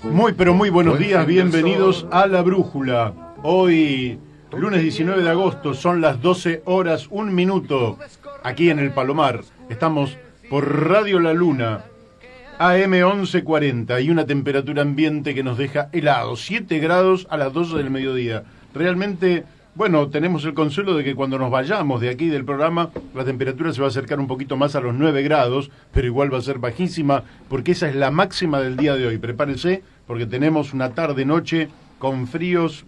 Muy pero muy buenos días, bienvenidos a La Brújula. Hoy, lunes 19 de agosto, son las 12 horas, 1 minuto, aquí en el Palomar. Estamos por Radio La Luna, AM 1140, y una temperatura ambiente que nos deja helados, 7 grados a las 12 del mediodía. Realmente, bueno, tenemos el consuelo de que cuando nos vayamos de aquí del programa, la temperatura se va a acercar un poquito más a los 9 grados, pero igual va a ser bajísima, porque esa es la máxima del día de hoy. Prepárese, porque tenemos una tarde-noche con fríos,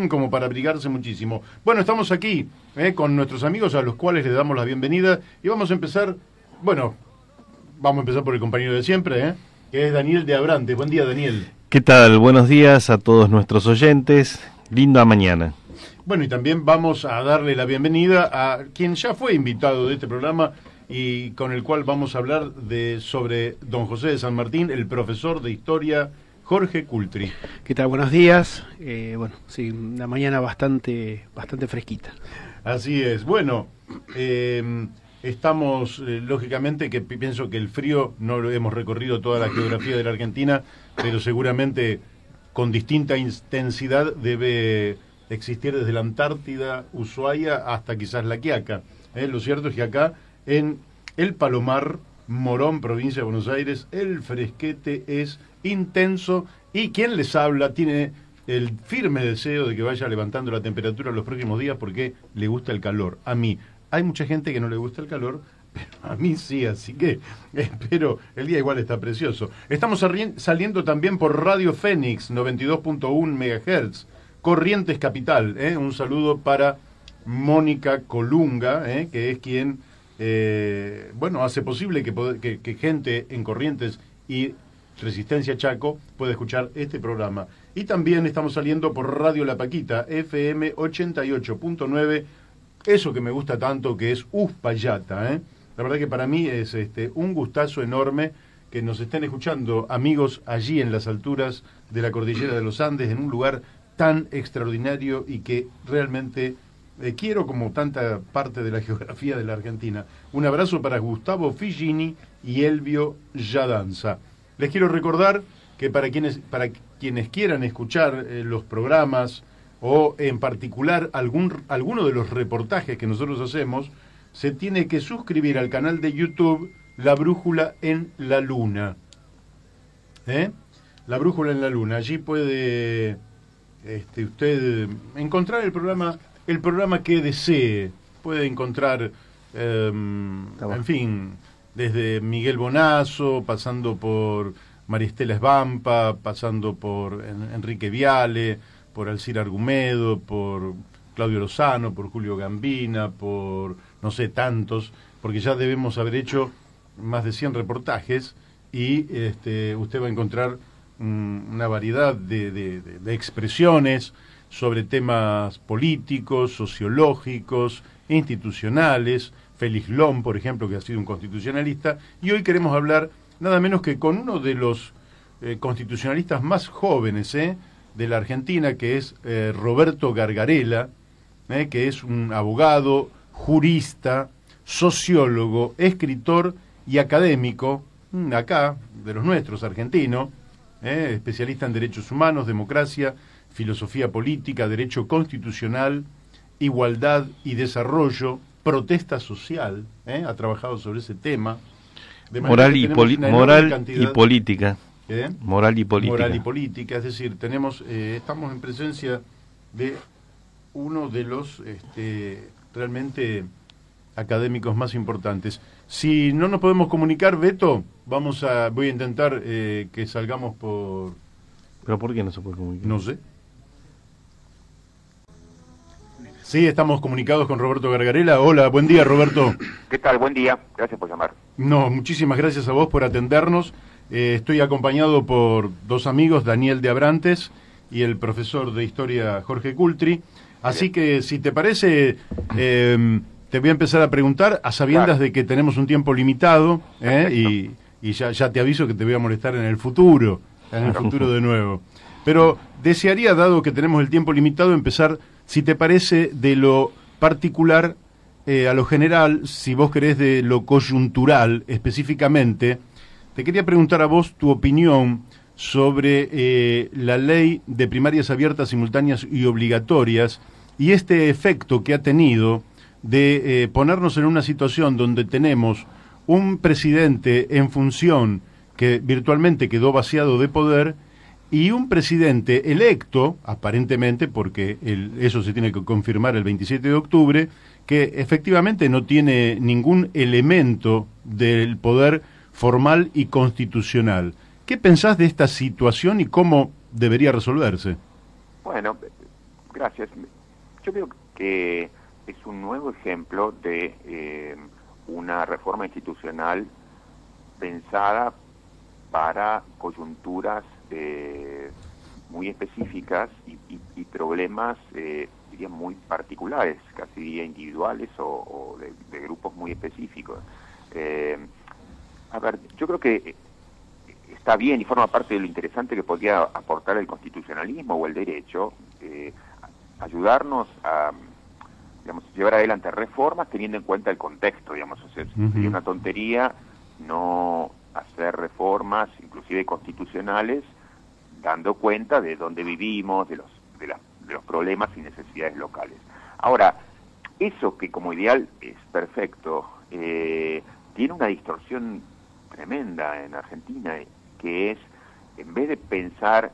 como para abrigarse muchísimo. Bueno, estamos aquí con nuestros amigos a los cuales les damos la bienvenida, y vamos a empezar, vamos a empezar por el compañero de siempre, que es Daniel de Abrantes. Buen día, Daniel. ¿Qué tal? Buenos días a todos nuestros oyentes. Linda mañana. Bueno, y también vamos a darle la bienvenida a quien ya fue invitado de este programa y con el cual vamos a hablar sobre don José de San Martín, el profesor de historia Jorge Cultri. ¿Qué tal? Buenos días. Sí, una mañana bastante fresquita. Así es. Bueno, estamos, lógicamente, que pienso que el frío, no lo hemos recorrido toda la geografía de la Argentina, pero seguramente con distinta intensidad debe existir desde la Antártida, Ushuaia, hasta quizás La Quiaca. Lo cierto es que acá, en el Palomar, Morón, provincia de Buenos Aires, el fresquete es intenso, y quien les habla tiene el firme deseo de que vaya levantando la temperatura los próximos días porque le gusta el calor. A mí, hay mucha gente que no le gusta el calor, pero a mí sí, así que espero, el día igual está precioso. Estamos saliendo también por Radio Fénix, 92.1 MHz, Corrientes Capital. Un saludo para Mónica Colunga, que es quien hace posible que gente en Corrientes y Resistencia Chaco pueda escuchar este programa. Y también estamos saliendo por Radio La Paquita, FM 88.9, eso que me gusta tanto, que es Uspallata. La verdad que para mí es un gustazo enorme que nos estén escuchando amigos allí en las alturas de la cordillera de los Andes, en un lugar tan extraordinario y que realmente quiero como tanta parte de la geografía de la Argentina. Un abrazo para Gustavo Figini y Elvio Yadanza. Les quiero recordar que para quienes quieran escuchar los programas o en particular alguno de los reportajes que nosotros hacemos, se tiene que suscribir al canal de YouTube La Brújula en la Luna. La Brújula en la Luna. Allí puede usted encontrar el programa que desee. Puede encontrar, en fin, desde Miguel Bonazo, pasando por Maristela Esbampa, pasando por Enrique Viale, por Alcira Argumedo, por Claudio Lozano, por Julio Gambina, por no sé, tantos, porque ya debemos haber hecho más de 100 reportajes y usted va a encontrar una variedad de expresiones sobre temas políticos, sociológicos, institucionales. Félix Lom, por ejemplo, que ha sido un constitucionalista, y hoy queremos hablar nada menos que con uno de los constitucionalistas más jóvenes de la Argentina, que es Roberto Gargarella, que es un abogado, jurista, sociólogo, escritor y académico, acá, de los nuestros, argentino, especialista en derechos humanos, democracia, filosofía política, derecho constitucional, igualdad y desarrollo, protesta social, ha trabajado sobre ese tema. Moral y política. Moral y política. Moral y política, es decir, estamos en presencia de uno de los realmente académicos más importantes. Si no nos podemos comunicar, Beto, voy a intentar que salgamos por... ¿Pero por qué no se puede comunicar? No sé. Sí, estamos comunicados con Roberto Gargarella. Hola, buen día, Roberto. ¿Qué tal? Buen día. Gracias por llamar. No, muchísimas gracias a vos por atendernos. Estoy acompañado por dos amigos, Daniel de Abrantes y el profesor de historia Jorge Cultri. Así que, si te parece, te voy a empezar a preguntar a sabiendas de que tenemos un tiempo limitado, y ya te aviso que te voy a molestar en el futuro de nuevo. Pero desearía, dado que tenemos el tiempo limitado, empezar, si te parece, de lo particular a lo general, si vos querés de lo coyuntural específicamente. Te quería preguntar a vos tu opinión sobre la ley de primarias abiertas, simultáneas y obligatorias y este efecto que ha tenido de ponernos en una situación donde tenemos un presidente en función que virtualmente quedó vaciado de poder y un presidente electo, aparentemente, porque eso se tiene que confirmar el 27 de octubre, que efectivamente no tiene ningún elemento del poder formal y constitucional. ¿Qué pensás de esta situación y cómo debería resolverse? Bueno, gracias. Yo creo que es un nuevo ejemplo de una reforma institucional pensada para coyunturas muy específicas y problemas, diría, muy particulares, casi diría individuales o de grupos muy específicos. A ver, yo creo que está bien y forma parte de lo interesante que podría aportar el constitucionalismo o el derecho, ayudarnos a, digamos, llevar adelante reformas teniendo en cuenta el contexto, digamos. O sea, sería una tontería no hacer reformas, inclusive constitucionales, dando cuenta de dónde vivimos, de los problemas y necesidades locales. Ahora, eso que como ideal es perfecto, tiene una distorsión tremenda en Argentina, que es, en vez de pensar,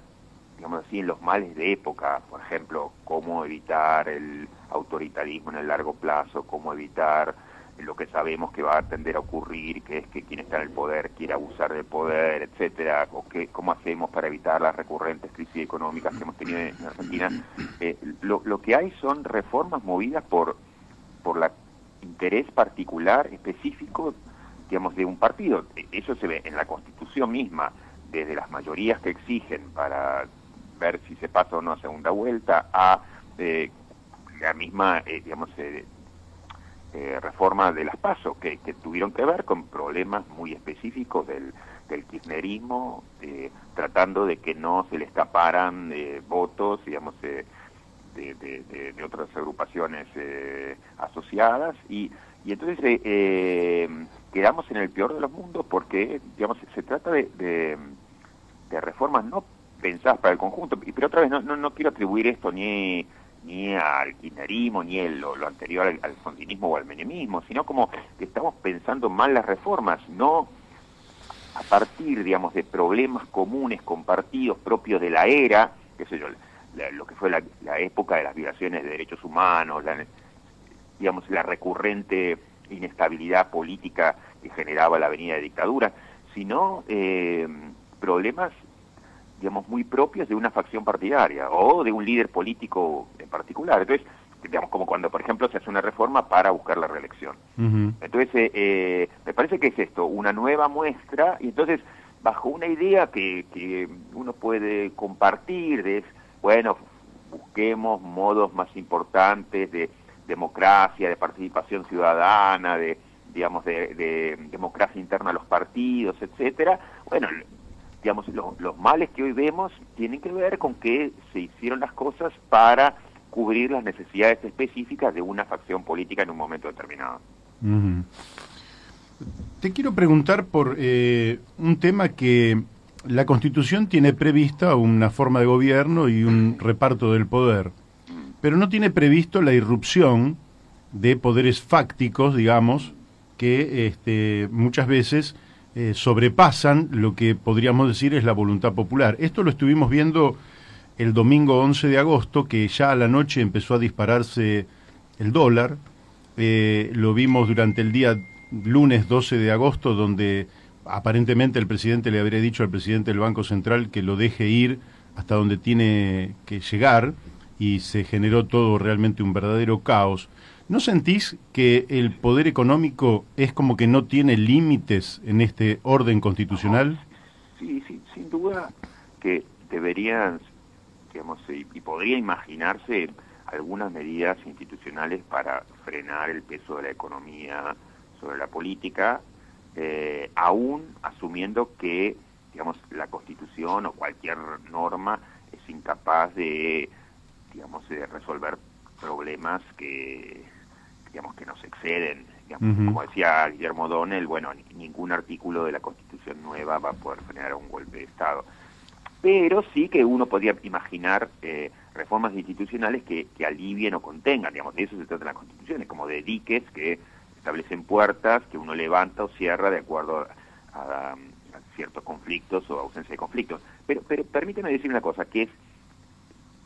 digamos así, en los males de época, por ejemplo, cómo evitar el autoritarismo en el largo plazo, cómo evitar lo que sabemos que va a tender a ocurrir, que es que quien está en el poder quiere abusar del poder, etcétera, o cómo hacemos para evitar las recurrentes crisis económicas que hemos tenido en Argentina. Lo que hay son reformas movidas por el interés particular, específico, digamos, de un partido. Eso se ve en la Constitución misma, desde las mayorías que exigen para ver si se pasa o no a segunda vuelta, a la misma, digamos, reforma de las PASO, que tuvieron que ver con problemas muy específicos del kirchnerismo, tratando de que no se le escaparan votos, digamos, de otras agrupaciones asociadas, y entonces quedamos en el peor de los mundos porque, digamos, se trata de reformas no pensadas para el conjunto, pero otra vez no quiero atribuir esto ni al kirchnerismo, ni lo anterior al fondinismo o al menemismo, sino como que estamos pensando mal las reformas, no a partir, digamos, de problemas comunes, compartidos, propios de la era, qué sé yo, lo que fue la época de las violaciones de derechos humanos, digamos, la recurrente inestabilidad política que generaba la venida de dictadura, sino problemas, digamos, muy propios de una facción partidaria o de un líder político en particular. Entonces, digamos, como cuando, por ejemplo, se hace una reforma para buscar la reelección. Entonces, me parece que es esto, una nueva muestra, y entonces, bajo una idea que uno puede compartir, bueno, busquemos modos más importantes de democracia, de participación ciudadana, digamos, de democracia interna a los partidos, etcétera. Bueno, digamos, los males que hoy vemos tienen que ver con que se hicieron las cosas para cubrir las necesidades específicas de una facción política en un momento determinado. Te quiero preguntar por un tema que la Constitución tiene prevista una forma de gobierno y un reparto del poder, pero no tiene previsto la irrupción de poderes fácticos, digamos, que muchas veces sobrepasan lo que podríamos decir es la voluntad popular. Esto lo estuvimos viendo el domingo 11 de agosto, que ya a la noche empezó a dispararse el dólar. Lo vimos durante el día lunes 12 de agosto, donde aparentemente el presidente le habría dicho al presidente del Banco Central que lo deje ir hasta donde tiene que llegar, y se generó todo realmente un verdadero caos. ¿No sentís que el poder económico es como que no tiene límites en este orden constitucional? Sí, sin duda que deberían, digamos, y podría imaginarse algunas medidas institucionales para frenar el peso de la economía sobre la política, aún asumiendo que, digamos, la Constitución o cualquier norma es incapaz de, digamos, de resolver problemas que, digamos, que nos exceden. Digamos, como decía Guillermo O'Donnell, bueno, ningún artículo de la Constitución nueva va a poder frenar un golpe de Estado. pero sí que uno podría imaginar reformas institucionales que alivien o contengan, digamos, de eso se trata las constituciones, como de diques que establecen puertas que uno levanta o cierra de acuerdo a ciertos conflictos o ausencia de conflictos. Pero permíteme decir una cosa, que es,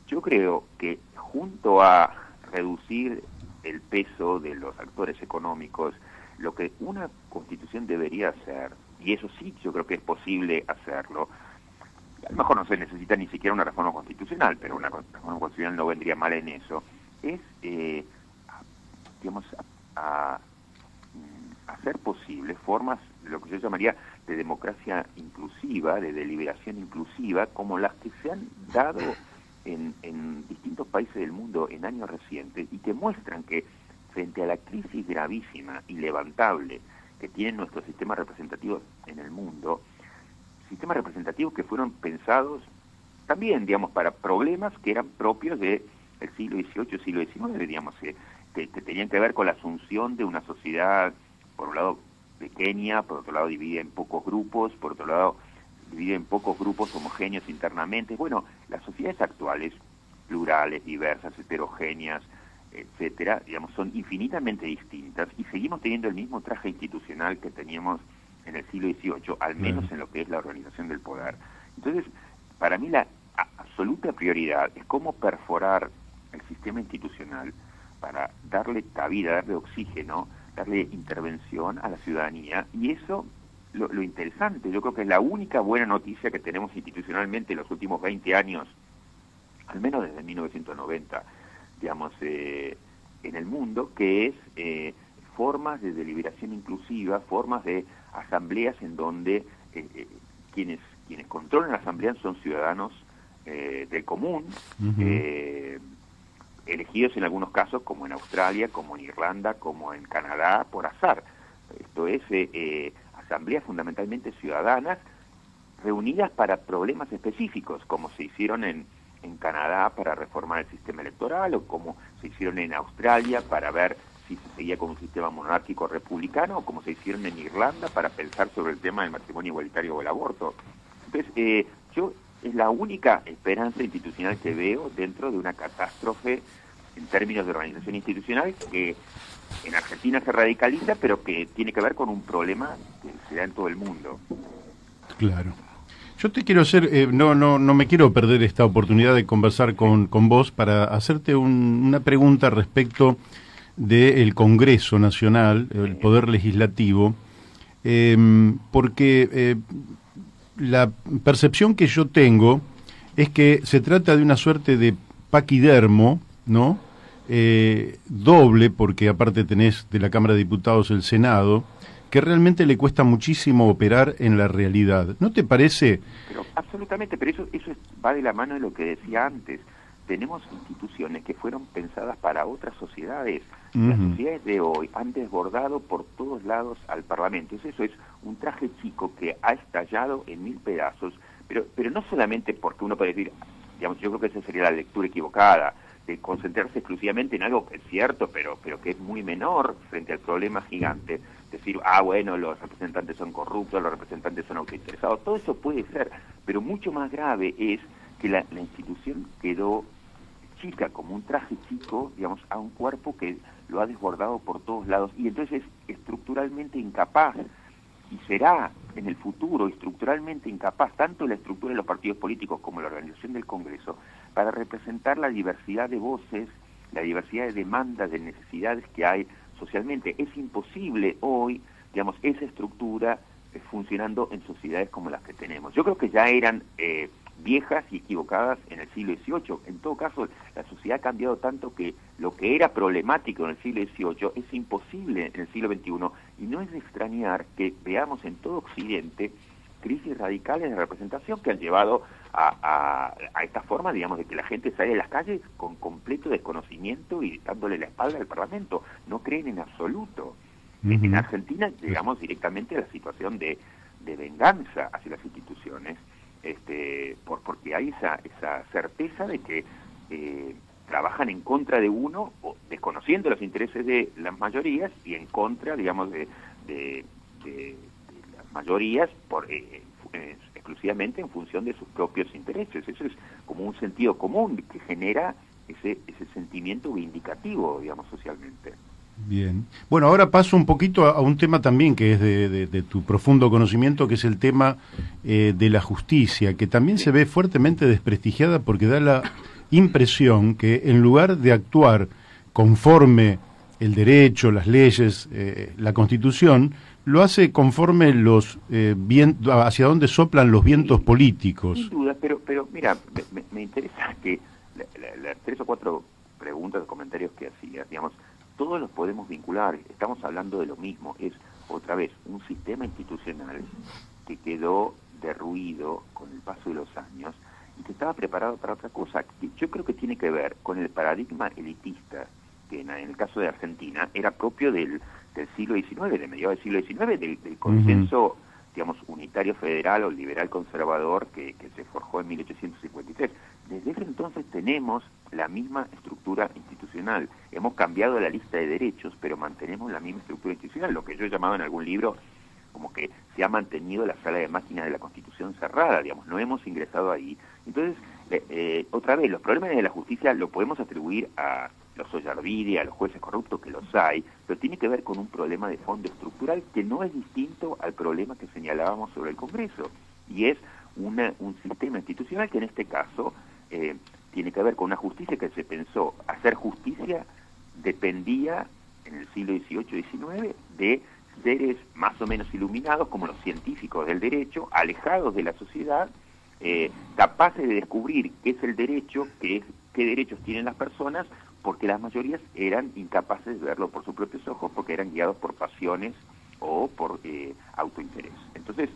yo creo que junto a reducir el peso de los actores económicos, lo que una constitución debería hacer, y eso sí yo creo que es posible hacerlo, a lo mejor no se necesita ni siquiera una reforma constitucional, pero una reforma constitucional no vendría mal en eso, es, digamos, hacer posible formas de lo que yo llamaría de democracia inclusiva, de deliberación inclusiva, como las que se han dado en distintos países del mundo en años recientes y que muestran que frente a la crisis gravísima y levantable que tienen nuestros sistemas representativos en el mundo, sistemas representativos que fueron pensados también, digamos, para problemas que eran propios del siglo XVIII, siglo XIX, digamos, que tenían que ver con la asunción de una sociedad, por un lado pequeña, por otro lado dividida en pocos grupos, por otro lado dividida en pocos grupos homogéneos internamente. Bueno, las sociedades actuales, plurales, diversas, heterogéneas, etcétera, digamos, son infinitamente distintas y seguimos teniendo el mismo traje institucional que teníamos en el siglo XVIII, al menos en lo que es la organización del poder. Entonces, para mí la absoluta prioridad es cómo perforar el sistema institucional para darle cabida, darle oxígeno, darle intervención a la ciudadanía, y eso, lo interesante, yo creo que es la única buena noticia que tenemos institucionalmente en los últimos 20 años, al menos desde 1990, digamos, en el mundo, que es formas de deliberación inclusiva, formas de asambleas en donde quienes controlan la asamblea son ciudadanos del común, elegidos en algunos casos, como en Australia, como en Irlanda, como en Canadá, por azar. Esto es asambleas fundamentalmente ciudadanas reunidas para problemas específicos, como se hicieron en Canadá para reformar el sistema electoral, o como se hicieron en Australia para ver si se seguía con un sistema monárquico republicano, o como se hicieron en Irlanda para pensar sobre el tema del matrimonio igualitario o el aborto. Entonces, yo es la única esperanza institucional que veo dentro de una catástrofe en términos de organización institucional que en Argentina se radicaliza, pero que tiene que ver con un problema que se da en todo el mundo. Claro. Yo te quiero hacer, no me quiero perder esta oportunidad de conversar con vos para hacerte una pregunta respecto del Congreso Nacional, el Poder Legislativo, porque la percepción que yo tengo es que se trata de una suerte de paquidermo, ¿no? Doble, porque aparte tenés de la Cámara de Diputados el Senado, que realmente le cuesta muchísimo operar en la realidad. ¿No te parece? Pero absolutamente, pero eso va de la mano de lo que decía antes. Tenemos instituciones que fueron pensadas para otras sociedades. Las sociedades de hoy han desbordado por todos lados al Parlamento. Eso es un traje chico que ha estallado en 1000 pedazos, pero no solamente porque uno puede decir, digamos, yo creo que esa sería la lectura equivocada, de concentrarse exclusivamente en algo que es cierto, pero que es muy menor frente al problema gigante. Decir, bueno, los representantes son corruptos, los representantes son autointeresados, todo eso puede ser, pero mucho más grave es que la institución quedó chica, como un traje chico, digamos, a un cuerpo que lo ha desbordado por todos lados, y entonces es estructuralmente incapaz, y será en el futuro estructuralmente incapaz, tanto la estructura de los partidos políticos como la organización del Congreso, para representar la diversidad de voces, la diversidad de demandas, de necesidades que hay socialmente. Es imposible hoy, digamos, esa estructura funcionando en sociedades como las que tenemos. Yo creo que ya eran viejas y equivocadas en el siglo XVIII. En todo caso, la sociedad ha cambiado tanto que lo que era problemático en el siglo XVIII es imposible en el siglo XXI, y no es de extrañar que veamos en todo Occidente crisis radicales de representación que han llevado a esta forma, digamos, de que la gente sale de las calles con completo desconocimiento y dándole la espalda al Parlamento. No creen en absoluto. En Argentina llegamos directamente a la situación de venganza hacia las instituciones, porque hay esa certeza de que trabajan en contra de uno, o desconociendo los intereses de las mayorías y en contra, digamos, de las mayorías exclusivamente en función de sus propios intereses. Eso es como un sentido común que genera ese sentimiento vindicativo, digamos, socialmente. Bien. Bueno, ahora paso un poquito a un tema también que es de tu profundo conocimiento, que es el tema de la justicia, que también se ve fuertemente desprestigiada porque da la impresión que en lugar de actuar conforme el derecho, las leyes, la Constitución, lo hace conforme los hacia dónde soplan los vientos políticos. Sin duda, pero mira, me interesa que las 3 o 4 preguntas o comentarios que hacías, digamos, todos los podemos vincular, estamos hablando de lo mismo, es otra vez un sistema institucional que quedó derruido con el paso de los años y que estaba preparado para otra cosa, que yo creo que tiene que ver con el paradigma elitista, que en el caso de Argentina era propio del siglo XIX, de mediados del siglo XIX, del consenso, digamos, unitario federal o liberal conservador que se forjó en 1853. Desde ese entonces tenemos la misma estructura institucional. Hemos cambiado la lista de derechos, pero mantenemos la misma estructura institucional, lo que yo he llamado en algún libro como que se ha mantenido la sala de máquinas de la Constitución cerrada, digamos, no hemos ingresado ahí. Entonces, otra vez, los problemas de la justicia lo podemos atribuir a los Ollarvide, a los jueces corruptos, que los hay, pero tiene que ver con un problema de fondo estructural que no es distinto al problema que señalábamos sobre el Congreso, y es un sistema institucional que en este caso tiene que ver con una justicia que se pensó hacer justicia dependía en el siglo XVIII y XIX de seres más o menos iluminados como los científicos del derecho, alejados de la sociedad, capaces de descubrir qué es el derecho, qué derechos tienen las personas, porque las mayorías eran incapaces de verlo por sus propios ojos, porque eran guiados por pasiones o por autointerés. Entonces,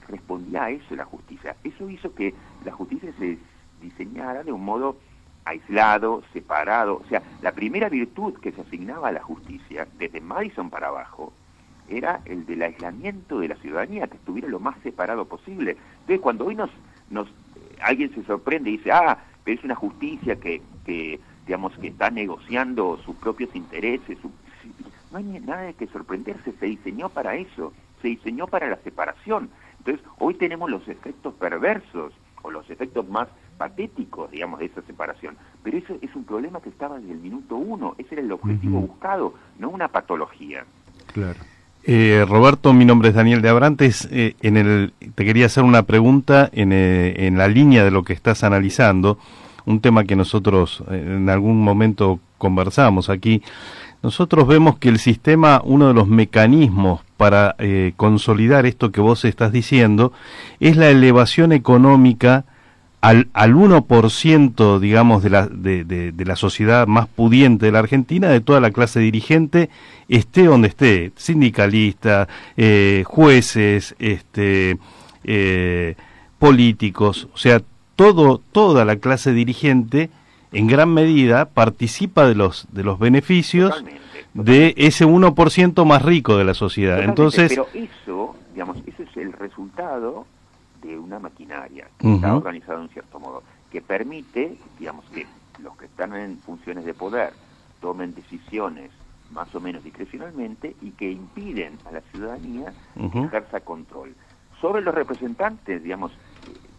respondía a eso la justicia. Eso hizo que la justicia se diseñara de un modo aislado, separado. O sea, la primera virtud que se asignaba a la justicia, desde Madison para abajo, era el del aislamiento de la ciudadanía, que estuviera lo más separado posible. Entonces, cuando hoy alguien se sorprende y dice, pero es una justicia que digamos, que está negociando sus propios intereses, no hay nada de que sorprenderse, se diseñó para eso, se diseñó para la separación. Entonces, hoy tenemos los efectos perversos, o los efectos más patéticos, digamos, de esa separación. Pero eso es un problema que estaba desde el minuto 1, ese era el objetivo buscado, no una patología. Claro. Roberto, mi nombre es Daniel de Abrantes. Te quería hacer una pregunta en la línea de lo que estás analizando, un tema que nosotros en algún momento conversamos aquí. Nosotros vemos que el sistema, uno de los mecanismos para consolidar esto que vos estás diciendo, es la elevación económica al 1%, digamos, de la sociedad más pudiente de la Argentina, de toda la clase dirigente, esté donde esté, sindicalistas, jueces, políticos, o sea, toda la clase dirigente en gran medida participa de los beneficios. Totalmente. De ese 1% más rico de la sociedad. Totalmente. Entonces, pero eso, digamos, ese es el resultado de una maquinaria que está organizada de un cierto modo, que permite, digamos, que los que están en funciones de poder tomen decisiones más o menos discrecionalmente y que impiden a la ciudadanía que ejerza control. Sobre los representantes, digamos,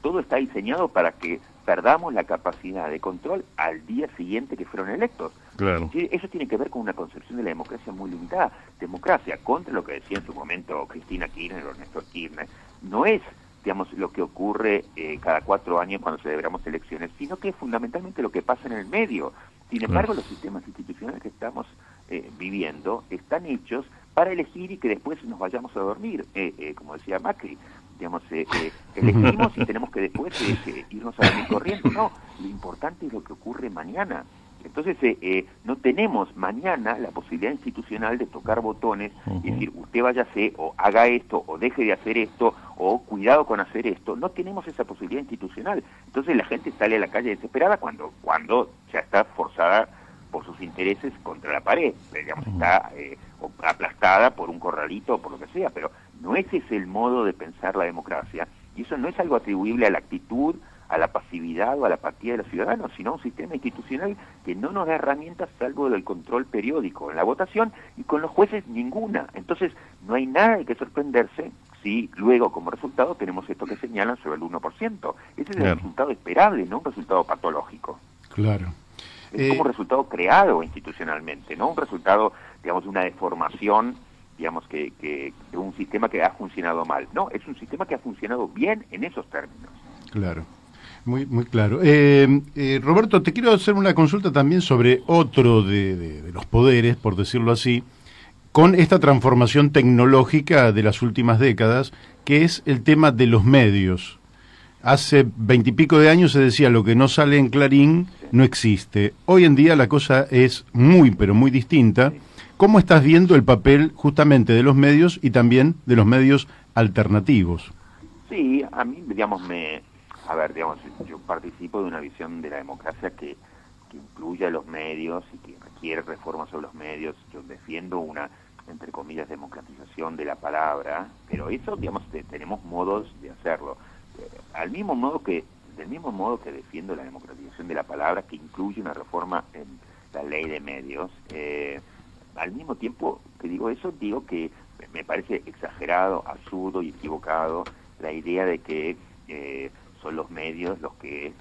todo está diseñado para que perdamos la capacidad de control al día siguiente que fueron electos. Claro. Eso tiene que ver con una concepción de la democracia muy limitada. Democracia, contra lo que decía en su momento Cristina Kirchner o Néstor Kirchner, no es, digamos, lo que ocurre cada 4 años cuando celebramos elecciones, sino que es fundamentalmente lo que pasa en el medio. Sin embargo, los sistemas institucionales que estamos viviendo están hechos para elegir y que después nos vayamos a dormir, como decía Macri. Digamos, elegimos y tenemos que después irnos a dormir corriendo. No, lo importante es lo que ocurre mañana. Entonces, no tenemos mañana la posibilidad institucional de tocar botones y decir, usted váyase, o haga esto, o deje de hacer esto, o cuidado con hacer esto. No tenemos esa posibilidad institucional. Entonces la gente sale a la calle desesperada cuando ya está forzada por sus intereses contra la pared, digamos, está aplastada por un corralito o por lo que sea, pero no ese es el modo de pensar la democracia, y eso no es algo atribuible a la actitud, a la pasividad o a la apatía de los ciudadanos, sino a un sistema institucional que no nos da herramientas salvo del control periódico en la votación, y con los jueces ninguna. Entonces no hay nada de que sorprenderse si luego como resultado tenemos esto que señalan sobre el 1%. Ese es el Claro. resultado esperable, no un resultado patológico. Claro. Es como un resultado creado institucionalmente, no un resultado, digamos, de una deformación, digamos, de un sistema que ha funcionado mal. No, es un sistema que ha funcionado bien en esos términos. Claro, muy claro. Roberto, te quiero hacer una consulta también sobre otro de los poderes, por decirlo así, con esta transformación tecnológica de las últimas décadas, que es el tema de los medios. Hace 20 y pico de años se decía lo que no sale en Clarín no existe. Hoy en día la cosa es muy, pero muy distinta. ¿Cómo estás viendo el papel justamente de los medios y también de los medios alternativos? Sí, a mí, digamos, digamos, yo participo de una visión de la democracia que incluye a los medios y que requiere reformas sobre los medios. Yo defiendo una, entre comillas, democratización de la palabra, pero eso, digamos, tenemos modos de hacerlo. Del mismo modo que defiendo la democratización de la palabra, que incluye una reforma en la ley de medios, al mismo tiempo que digo eso, digo que me parece exagerado, absurdo y equivocado la idea de que son los medios los que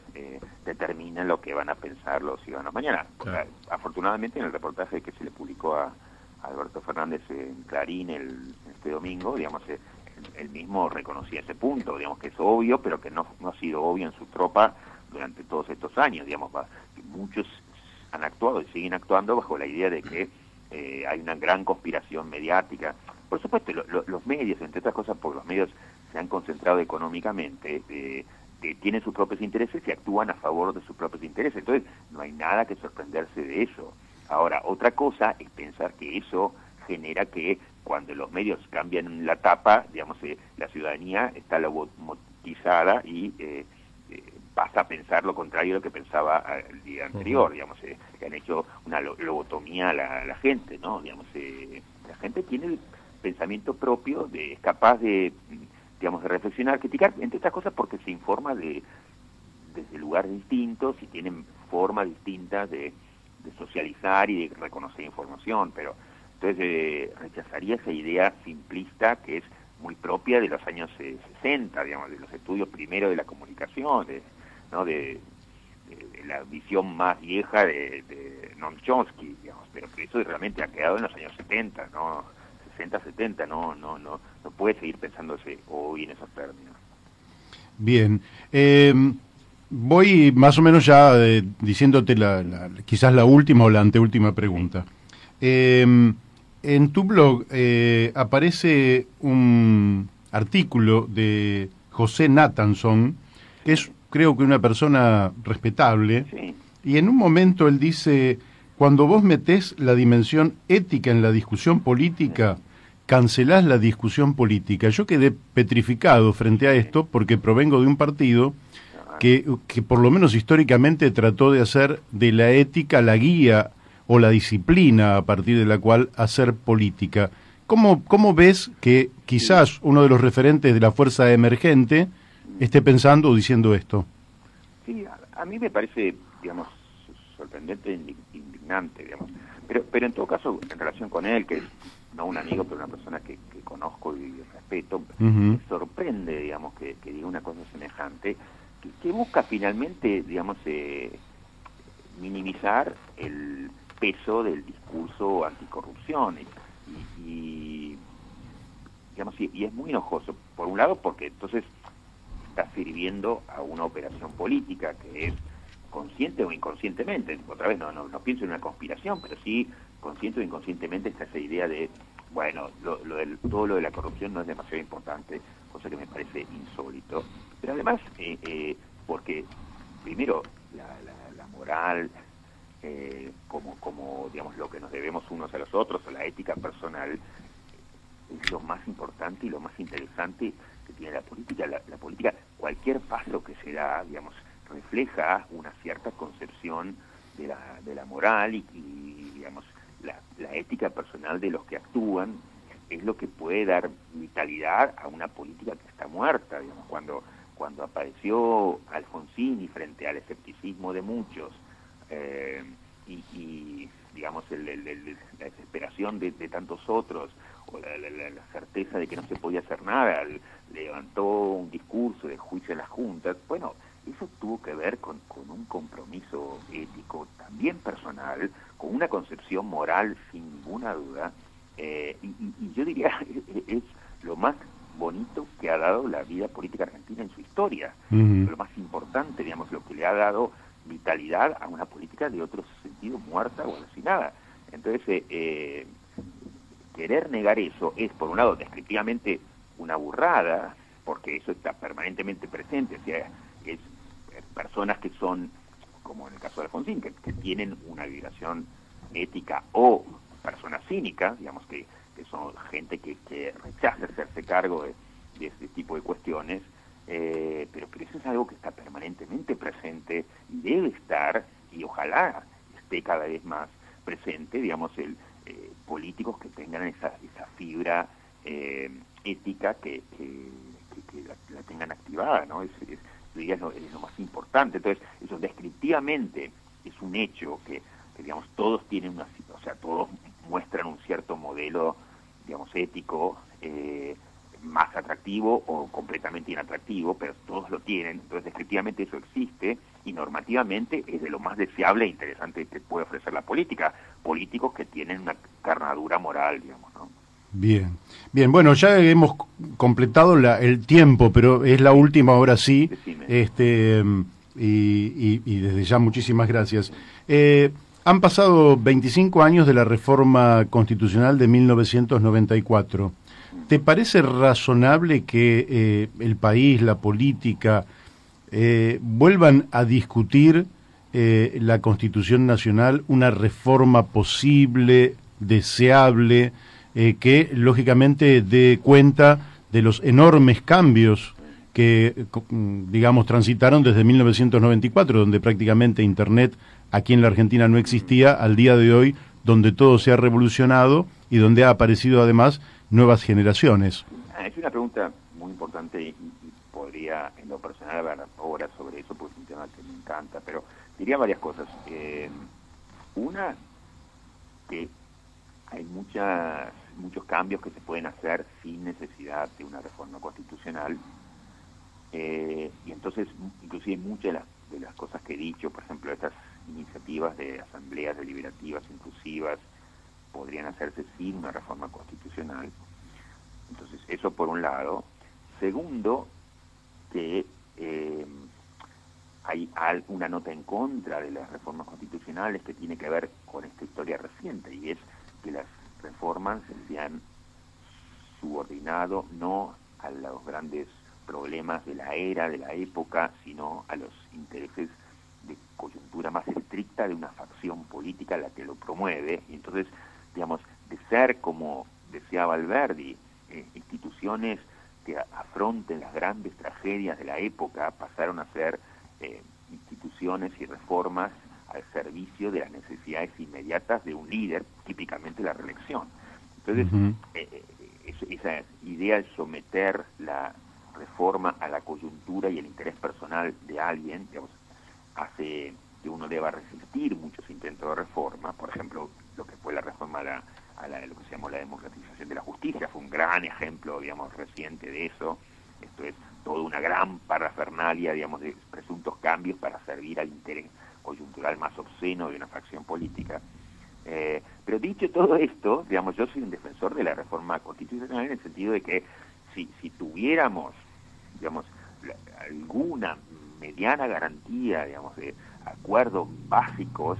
determinan lo que van a pensar los ciudadanos mañana. Claro. Afortunadamente, en el reportaje que se le publicó a Alberto Fernández en Clarín este domingo, digamos, él mismo reconocía ese punto, digamos, que es obvio, pero que no ha sido obvio en su tropa durante todos estos años, digamos, que muchos han actuado y siguen actuando bajo la idea de que hay una gran conspiración mediática. Por supuesto, los medios, entre otras cosas, porque los medios se han concentrado económicamente, tienen sus propios intereses y actúan a favor de sus propios intereses. Entonces, no hay nada que sorprenderse de eso. Ahora, otra cosa es pensar que eso genera que cuando los medios cambian la tapa, digamos, la ciudadanía está lobotizada y pasa a pensar lo contrario de lo que pensaba el día anterior, digamos, que han hecho una lobotomía a la gente, ¿no? Digamos, la gente tiene el pensamiento propio, es capaz de, digamos, de reflexionar, criticar, entre otras cosas porque se informa desde lugares distintos y tienen formas distintas de socializar y de reconocer información, pero entonces rechazaría esa idea simplista que es muy propia de los años 60, digamos, de los estudios primero de la comunicación, ¿no? de la visión más vieja de Noam Chomsky, digamos, pero que eso realmente ha quedado en los años 70, ¿no? 60, 70, no puede seguir pensándose hoy en esos términos. Bien. Voy más o menos ya diciéndote quizás la última o la anteúltima pregunta. En tu blog aparece un artículo de José Nathanson, que es, creo que, una persona respetable, Sí. y en un momento él dice: cuando vos metés la dimensión ética en la discusión política, cancelás la discusión política. Yo quedé petrificado frente a esto porque provengo de un partido que por lo menos históricamente trató de hacer de la ética la guía o la disciplina a partir de la cual hacer política. ¿Cómo ves que quizás uno de los referentes de la fuerza emergente esté pensando o diciendo esto? Sí, a mí me parece, digamos, sorprendente e indignante, digamos. Pero en todo caso, en relación con él, que es no un amigo, pero una persona que conozco y respeto, me sorprende, digamos, que diga una cosa semejante, que busca finalmente, digamos, minimizar el peso del discurso anticorrupción y digamos, y es muy enojoso, por un lado porque entonces está sirviendo a una operación política que es consciente o inconscientemente, otra vez no pienso en una conspiración, pero sí consciente o inconscientemente está esa idea de, bueno, todo lo de la corrupción no es demasiado importante, cosa que me parece insólito, pero además porque primero la moral, como digamos lo que nos debemos unos a los otros, o la ética personal, es lo más importante y lo más interesante que tiene la política. La política, cualquier paso que se da, digamos, refleja una cierta concepción de la moral y digamos, la ética personal de los que actúan es lo que puede dar vitalidad a una política que está muerta, digamos, cuando apareció Alfonsini frente al escepticismo de muchos, digamos, la desesperación de tantos otros, o la certeza de que no se podía hacer nada, levantó un discurso de juicio a las juntas. Bueno, eso tuvo que ver con un compromiso ético, también personal, con una concepción moral sin ninguna duda, y yo diría es lo más bonito que ha dado la vida política argentina en su historia, lo más importante, digamos, lo que le ha dado vitalidad a una política de otro sentido muerta o asesinada. Entonces, querer negar eso es, por un lado, descriptivamente una burrada, porque eso está permanentemente presente, o sea, es personas que son, como en el caso de Alfonsín, que tienen una vibración ética, o personas cínicas, digamos, que son gente que rechaza hacerse cargo de este tipo de cuestiones, pero eso es algo que está permanentemente presente y debe estar, y ojalá esté cada vez más presente, digamos, políticos que tengan esa fibra ética que la tengan activada, ¿no? Es lo más importante. Entonces, eso descriptivamente es un hecho que digamos, todos tienen todos muestran un cierto modelo, digamos, ético, más atractivo o completamente inatractivo, pero todos lo tienen. Entonces, descriptivamente eso existe, y normativamente es de lo más deseable e interesante que puede ofrecer la política. Políticos que tienen una carnadura moral, digamos, ¿no? Bien, bien, bueno, ya hemos completado el tiempo, pero es la última, ahora sí. Decime. Y desde ya muchísimas gracias. Han pasado 25 años de la reforma constitucional de 1994. ¿Te parece razonable que el país, la política, vuelvan a discutir la Constitución Nacional, una reforma posible, deseable, que lógicamente dé cuenta de los enormes cambios que, digamos, transitaron desde 1994, donde prácticamente Internet aquí en la Argentina no existía, al día de hoy, donde todo se ha revolucionado y donde ha aparecido además nuevas generaciones? Es una pregunta muy importante y podría en lo personal hablar horas sobre eso, porque es un tema que me encanta, pero diría varias cosas. Una, que hay muchos cambios que se pueden hacer sin necesidad de una reforma constitucional, y entonces inclusive muchas de las cosas que he dicho, por ejemplo, estas iniciativas de asambleas deliberativas inclusivas, podrían hacerse sin una reforma constitucional. Entonces, eso por un lado. Segundo, que hay una nota en contra de las reformas constitucionales que tiene que ver con esta historia reciente, y es que las reformas se han subordinado no a los grandes problemas de la era, de la época, sino a los intereses de coyuntura más estricta de una facción política la que lo promueve. Y entonces, digamos, de ser, como decía Alberdi, instituciones que afronten las grandes tragedias de la época, pasaron a ser instituciones y reformas al servicio de las necesidades inmediatas de un líder, típicamente la reelección. Entonces, esa idea de someter la reforma a la coyuntura y el interés personal de alguien, digamos, hace que uno deba resistir muchos intentos de reforma. Por ejemplo, lo que fue la reforma a lo que se llamó la democratización de la justicia, fue un gran ejemplo, digamos, reciente de eso. Esto es toda una gran parafernalia, digamos, de presuntos cambios para servir al interés coyuntural más obsceno de una facción política. Pero dicho todo esto, digamos, yo soy un defensor de la reforma constitucional en el sentido de que si tuviéramos, digamos, alguna mediana garantía, digamos, de acuerdos básicos,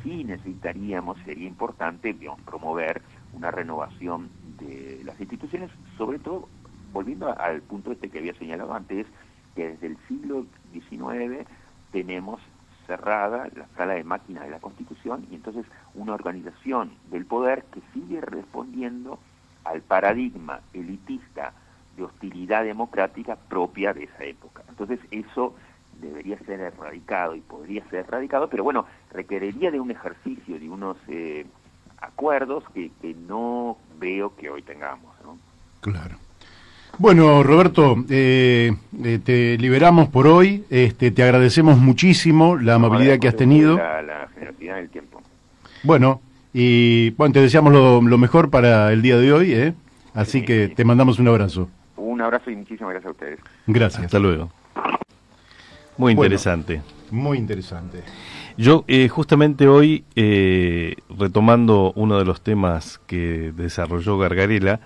sí necesitaríamos, sería importante, digamos, promover una renovación de las instituciones, sobre todo, volviendo al punto que había señalado antes, que desde el siglo XIX tenemos cerrada la sala de máquinas de la Constitución, y entonces una organización del poder que sigue respondiendo al paradigma elitista de hostilidad democrática propia de esa época. Entonces eso debería ser erradicado y podría ser erradicado, pero bueno, requeriría de un ejercicio, de unos acuerdos que no veo que hoy tengamos, ¿no? Claro. Bueno, Roberto, te liberamos por hoy, te agradecemos muchísimo la amabilidad que has tenido. La generosidad en el tiempo. Bueno, y bueno, te deseamos lo mejor para el día de hoy, ¿eh? Así Sí, que sí. te mandamos un abrazo. Un abrazo y muchísimas gracias a ustedes. Gracias. Hasta luego. Muy Bueno. interesante. Muy interesante. Yo justamente hoy, retomando uno de los temas que desarrolló Gargarella,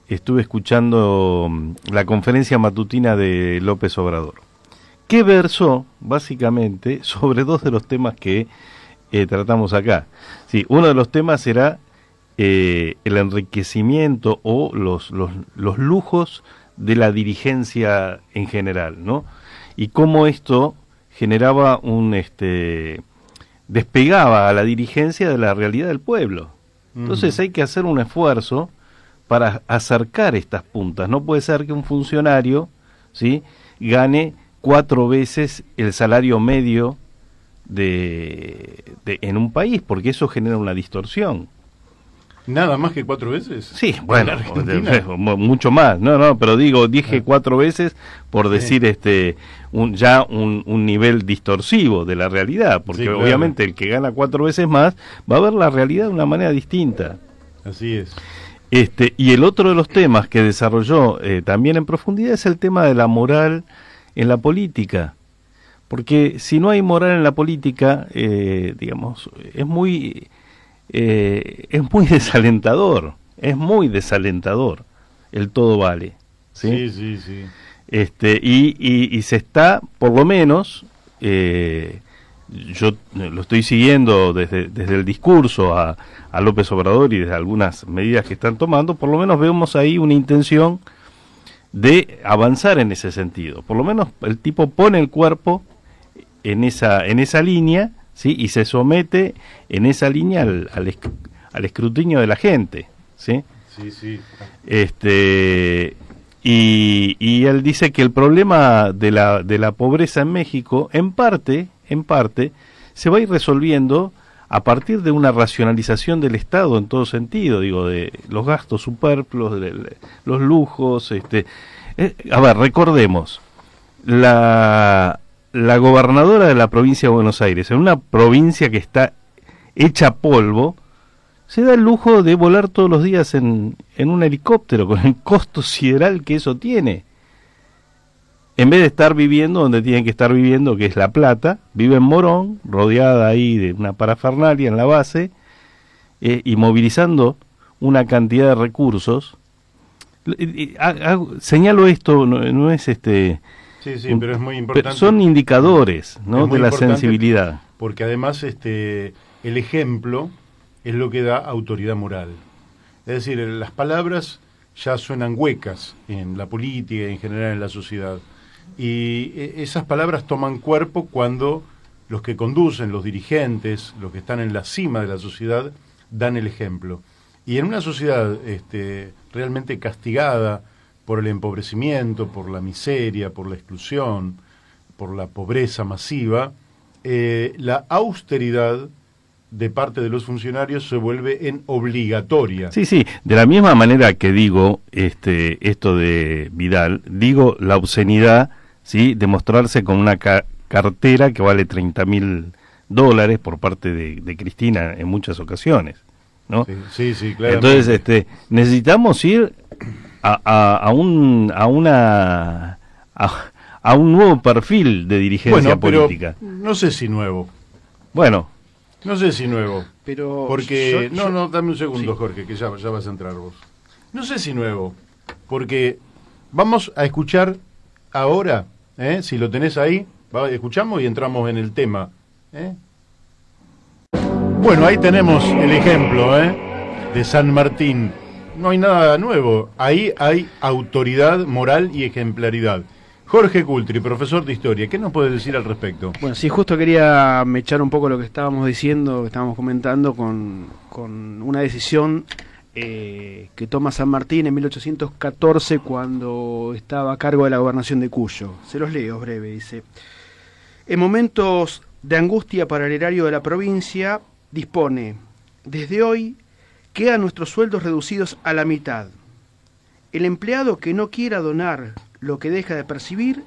estuve escuchando la conferencia matutina de López Obrador, que versó básicamente sobre dos de los temas que tratamos acá. Sí, uno de los temas era el enriquecimiento o los lujos de la dirigencia en general, ¿no? Y cómo esto generaba despegaba a la dirigencia de la realidad del pueblo. Entonces hay que hacer un esfuerzo para acercar estas puntas. No puede ser que un funcionario, ¿sí?, gane 4 veces el salario medio en un país, porque eso genera una distorsión. ¿Nada más que 4 veces? Sí, bueno, ¿En Argentina? mucho más. No, pero dije 4 veces por decir un nivel distorsivo de la realidad, porque Sí, claro. obviamente el que gana 4 veces más va a ver la realidad de una manera distinta. Así es. Y el otro de los temas que desarrolló también en profundidad es el tema de la moral en la política. Porque si no hay moral en la política, digamos, es muy desalentador. Es muy desalentador el todo vale. ¿Sí? Sí, sí, sí. Y se está, por lo menos, yo lo estoy siguiendo desde el discurso a López Obrador y desde algunas medidas que están tomando, por lo menos vemos ahí una intención de avanzar en ese sentido. Por lo menos el tipo pone el cuerpo en esa línea, ¿sí?, y se somete en esa línea al escrutinio de la gente, ¿sí? Sí, sí. Y él dice que el problema de la pobreza en México, en parte, se va a ir resolviendo a partir de una racionalización del Estado en todo sentido, digo, de los gastos superfluos, de los lujos. A ver, recordemos, la gobernadora de la provincia de Buenos Aires, en una provincia que está hecha polvo, se da el lujo de volar todos los días en un helicóptero, con el costo sideral que eso tiene. En vez de estar viviendo donde tienen que estar viviendo, que es La Plata, vive en Morón, rodeada ahí de una parafernalia en la base, y movilizando una cantidad de recursos. Señalo esto, no es Sí, pero es muy importante. son indicadores, ¿no?, Es muy de la importante sensibilidad. Porque además el ejemplo es lo que da autoridad moral. Es decir, las palabras ya suenan huecas en la política y en general en la sociedad. Y esas palabras toman cuerpo cuando los que conducen, los dirigentes, los que están en la cima de la sociedad, dan el ejemplo. Y en una sociedad realmente castigada por el empobrecimiento, por la miseria, por la exclusión, por la pobreza masiva, la austeridad de parte de los funcionarios se vuelve en obligatoria. Sí, de la misma manera que digo esto de Vidal, digo la obscenidad, ¿sí?, de mostrarse con una cartera que vale $30.000 por parte de Cristina en muchas ocasiones, ¿no? Sí, claro. Entonces, necesitamos ir a un nuevo perfil de dirigencia política. Pero no sé si nuevo. Bueno, No sé si nuevo. Pero Porque yo- dame un segundo, sí. Jorge, que ya vas a entrar vos. No sé si nuevo, porque vamos a escuchar ahora, si lo tenés ahí, escuchamos y entramos en el tema. Bueno, ahí tenemos el ejemplo de San Martín. No hay nada nuevo, ahí hay autoridad moral y ejemplaridad. Jorge Cultri, profesor de Historia, ¿qué nos puede decir al respecto? Bueno, sí, justo quería mechar un poco lo que estábamos diciendo, que estábamos comentando con una decisión que toma San Martín en 1814 cuando estaba a cargo de la gobernación de Cuyo. Se los leo breve, dice: en momentos de angustia para el erario de la provincia, dispone, desde hoy quedan nuestros sueldos reducidos a la mitad. El empleado que no quiera donar lo que deja de percibir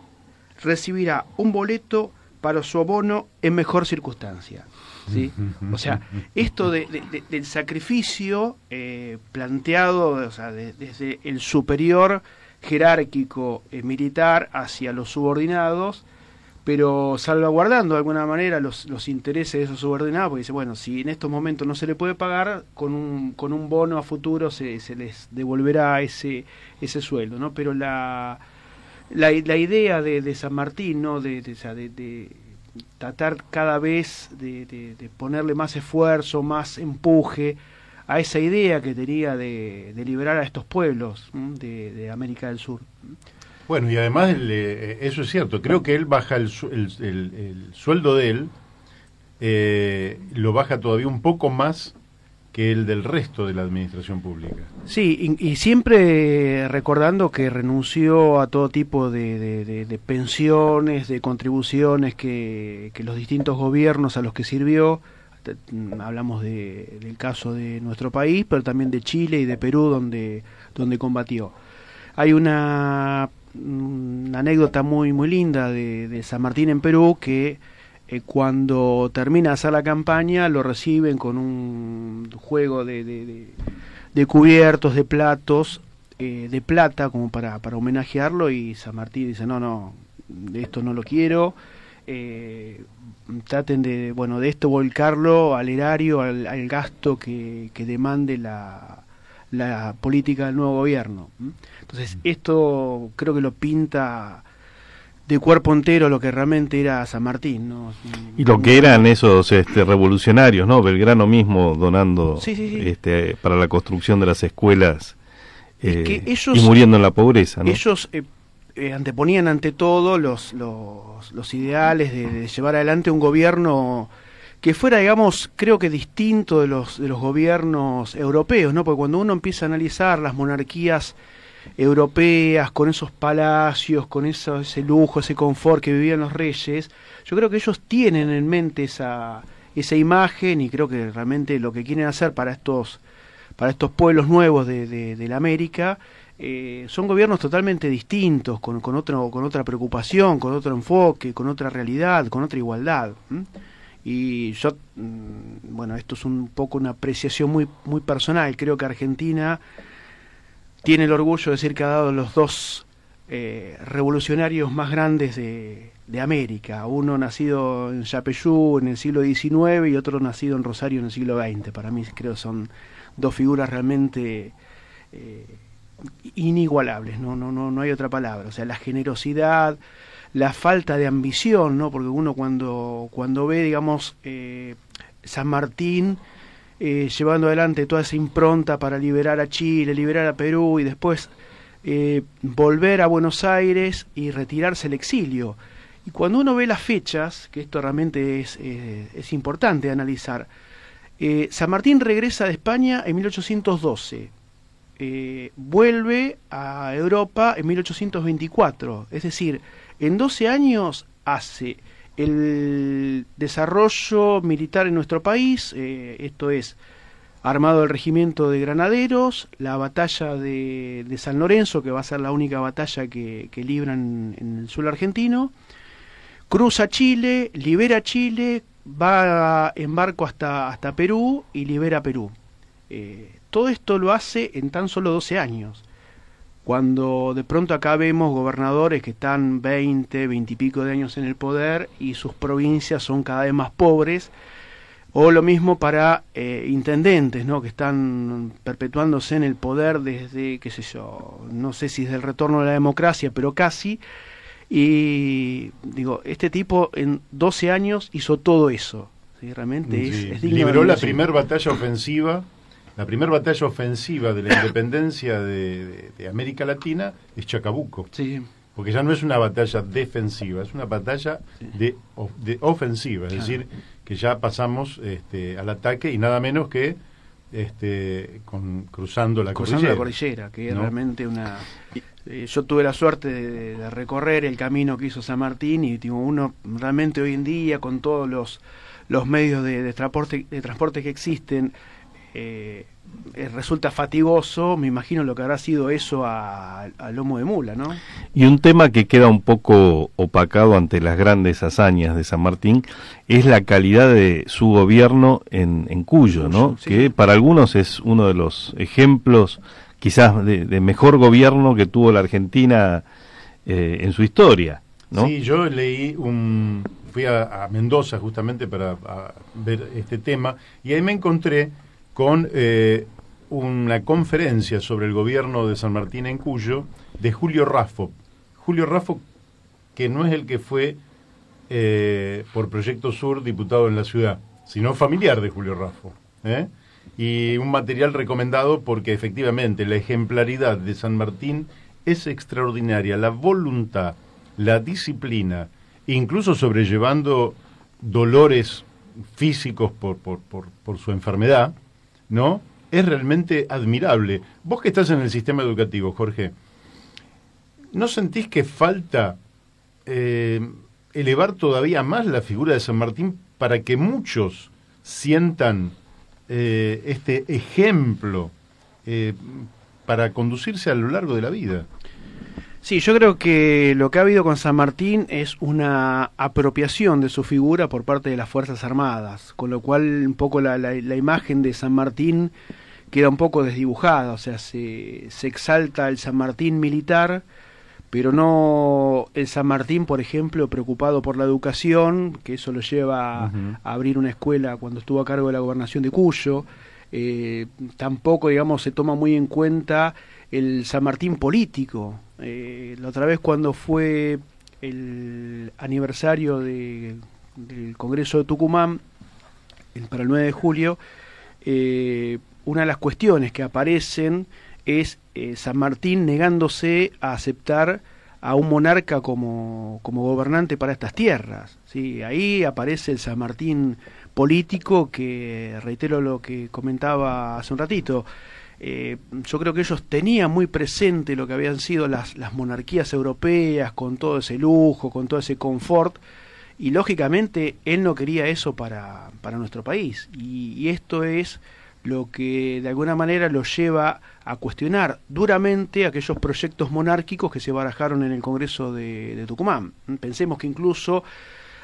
recibirá un boleto para su abono en mejor circunstancia. ¿Sí? O sea, esto del sacrificio planteado, o sea, desde el superior jerárquico militar hacia los subordinados, pero salvaguardando de alguna manera los intereses de esos subordinados, porque dice, bueno, si en estos momentos no se le puede pagar, con un bono a futuro se les devolverá ese sueldo, ¿no? Pero la idea de San Martín, ¿no? de tratar cada vez de ponerle más esfuerzo, más empuje a esa idea que tenía de liberar a estos pueblos de América del Sur. Bueno, y además eso es cierto, creo que él baja el sueldo de él, lo baja todavía un poco más que el del resto de la administración pública. Sí, y siempre recordando que renunció a todo tipo de pensiones, de contribuciones que los distintos gobiernos a los que sirvió, hablamos del caso de nuestro país, pero también de Chile y de Perú, donde combatió. Hay una anécdota muy linda de San Martín en Perú, que cuando termina de hacer la campaña lo reciben con un juego de cubiertos, de platos de plata como para homenajearlo, y San Martín dice no, esto no lo quiero, traten de esto volcarlo al erario, al gasto que demande la política del nuevo gobierno. Entonces esto creo que lo pinta de cuerpo entero lo que realmente era San Martín, ¿no? Y lo que eran esos revolucionarios, ¿no? Belgrano mismo donando sí. Para la construcción de las escuelas, que ellos, y muriendo en la pobreza, ¿no? Ellos anteponían ante todo los ideales de llevar adelante un gobierno que fuera, digamos, creo que distinto de los gobiernos europeos, ¿no? Porque cuando uno empieza a analizar las monarquías europeas, con esos palacios, con ese lujo, ese confort que vivían los reyes, yo creo que ellos tienen en mente esa imagen, y creo que realmente lo que quieren hacer para estos pueblos nuevos de la América son gobiernos totalmente distintos, con otra preocupación, con otro enfoque, con otra realidad, con otra igualdad. Y yo, esto es un poco una apreciación muy personal. Creo que Argentina tiene el orgullo de decir que ha dado los dos revolucionarios más grandes de América. Uno nacido en Yapeyú en el siglo XIX y otro nacido en Rosario en el siglo XX. Para mí creo que son dos figuras realmente inigualables, no hay otra palabra. O sea, la generosidad, la falta de ambición, ¿no? Porque uno cuando ve, digamos, San Martín llevando adelante toda esa impronta para liberar a Chile, liberar a Perú, y después volver a Buenos Aires y retirarse al exilio. Y cuando uno ve las fechas, que esto realmente es importante analizar, San Martín regresa de España en 1812, vuelve a Europa en 1824, es decir, en 12 años hace el desarrollo militar en nuestro país, esto es, armado el regimiento de granaderos, la batalla de San Lorenzo, que va a ser la única batalla que libran en el sur argentino, cruza Chile, libera Chile, va en barco hasta Perú y libera Perú. Todo esto lo hace en tan solo 12 años. Cuando de pronto acá vemos gobernadores que están 20 y pico de años en el poder y sus provincias son cada vez más pobres, o lo mismo para intendentes, ¿no? Que están perpetuándose en el poder desde, qué sé yo, no sé si desde el retorno de la democracia, pero casi. Y digo, este tipo en 12 años hizo todo eso, ¿sí? Realmente es digno. Libró la primera batalla ofensiva. La primera batalla ofensiva de la independencia de América Latina es Chacabuco. Sí. Porque ya no es una batalla defensiva, es una batalla de ofensiva. Es decir, que ya pasamos al ataque y nada menos que cruzando la cordillera, que es, ¿no? Realmente una... yo tuve la suerte de recorrer el camino que hizo San Martín, y digo, uno realmente hoy en día, con todos los medios de transporte que existen, resulta fatigoso. Me imagino lo que habrá sido eso a lomo de mula, ¿no? Y un tema que queda un poco opacado ante las grandes hazañas de San Martín es la calidad de su gobierno en Cuyo, ¿no? Sí. Que para algunos es uno de los ejemplos quizás de mejor gobierno que tuvo la Argentina en su historia, ¿no? Sí, yo fui a Mendoza justamente para ver este tema, y ahí me encontré con una conferencia sobre el gobierno de San Martín en Cuyo de Julio Raffo. Julio Raffo, que no es el que fue por Proyecto Sur diputado en la ciudad, sino familiar de Julio Raffo, y un material recomendado porque efectivamente la ejemplaridad de San Martín es extraordinaria, la voluntad, la disciplina, incluso sobrellevando dolores físicos por su enfermedad, ¿no? Es realmente admirable. Vos que estás en el sistema educativo, Jorge, ¿no sentís que falta elevar todavía más la figura de San Martín para que muchos sientan este ejemplo para conducirse a lo largo de la vida? Sí, yo creo que lo que ha habido con San Martín es una apropiación de su figura por parte de las Fuerzas Armadas, con lo cual un poco la imagen de San Martín queda un poco desdibujada. O sea, se exalta el San Martín militar, pero no el San Martín, por ejemplo, preocupado por la educación, que eso lo lleva a abrir una escuela cuando estuvo a cargo de la gobernación de Cuyo. Tampoco, digamos, se toma muy en cuenta el San Martín político. La otra vez, cuando fue el aniversario del Congreso de Tucumán, para el 9 de julio, una de las cuestiones que aparecen es San Martín negándose a aceptar a un monarca como gobernante para estas tierras, ¿sí? Ahí aparece el San Martín político, que reitero lo que comentaba hace un ratito. Yo creo que ellos tenían muy presente lo que habían sido las monarquías europeas, con todo ese lujo, con todo ese confort, y lógicamente él no quería eso para nuestro país, y esto es lo que de alguna manera lo lleva a cuestionar duramente aquellos proyectos monárquicos que se barajaron en el Congreso de Tucumán. Pensemos que incluso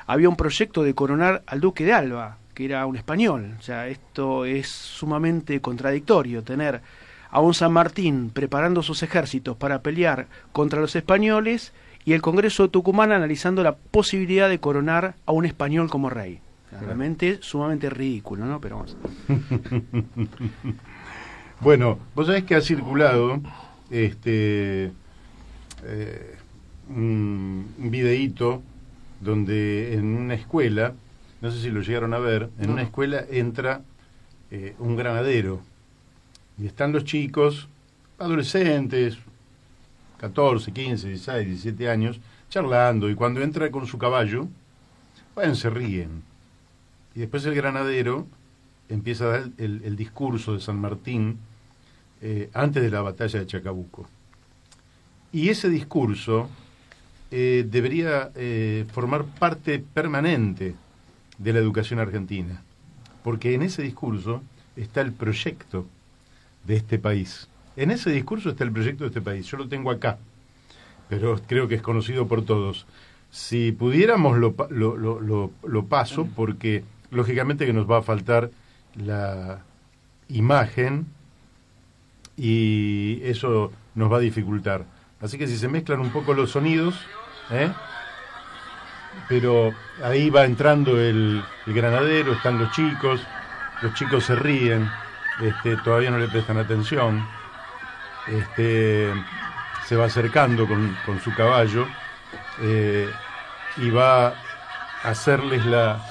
había un proyecto de coronar al duque de Alba, que era un español. O sea, esto es sumamente contradictorio, tener a un San Martín preparando sus ejércitos para pelear contra los españoles y el Congreso de Tucumán analizando la posibilidad de coronar a un español como rey. O sea, realmente sumamente ridículo, ¿no? Pero vamos. Bueno, vos sabés que ha circulado un videíto donde en una escuela, no sé si lo llegaron a ver, en una escuela entra un granadero y están los chicos, adolescentes, 14, 15, 16, 17 años, charlando, y cuando entra con su caballo, bueno, se ríen. Y después el granadero empieza a dar el discurso de San Martín antes de la batalla de Chacabuco. Y ese discurso debería formar parte permanente de la educación argentina, porque en ese discurso está el proyecto de este país. En ese discurso está el proyecto de este país. Yo lo tengo acá, pero creo que es conocido por todos. Si pudiéramos lo paso, porque lógicamente que nos va a faltar la imagen y eso nos va a dificultar. Así que si se mezclan un poco los sonidos, pero ahí va entrando el granadero, están los chicos se ríen, todavía no le prestan atención, se va acercando con su caballo y va a hacerles la...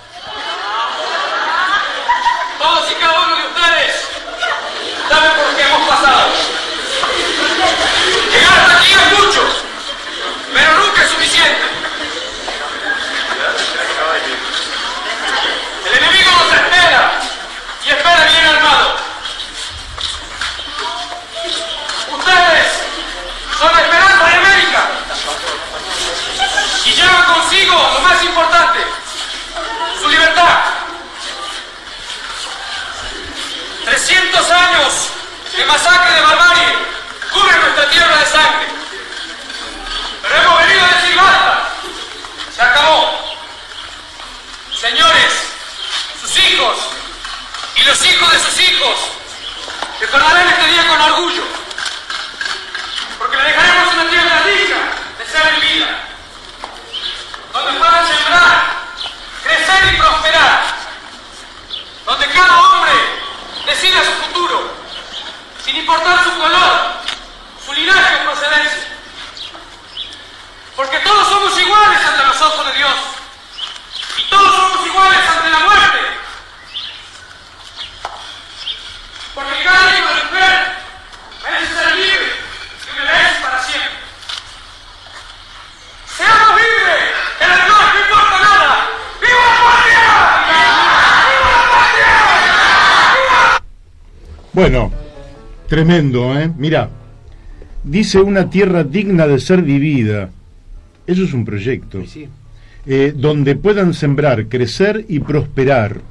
Todos y cada uno de ustedes saben por qué hemos pasado. Llegar hasta aquí es mucho, pero nunca es suficiente. El enemigo nos espera y espera bien armado. Ustedes son la esperanza de América y llevan consigo lo más importante, su libertad. 300 señores, sus hijos y los hijos de sus hijos recordarán este día con orgullo, porque le dejaremos una tierra digna de ser vivida, donde puedan sembrar, crecer y prosperar, donde cada hombre decida su futuro, sin importar su color, su linaje o procedencia, porque todos somos iguales ante los ojos de Dios, y todos somos iguales ante la muerte, porque cada hijo de mujer merece ser libre y merece para siempre. ¡Seamos libres! ¡Que la demás no importa nada! ¡Viva la patria! ¡Viva la patria! Bueno, tremendo, ¿eh? Mirá, dice una tierra digna de ser vivida. Eso es un proyecto. Sí. Donde puedan sembrar, crecer y prosperar,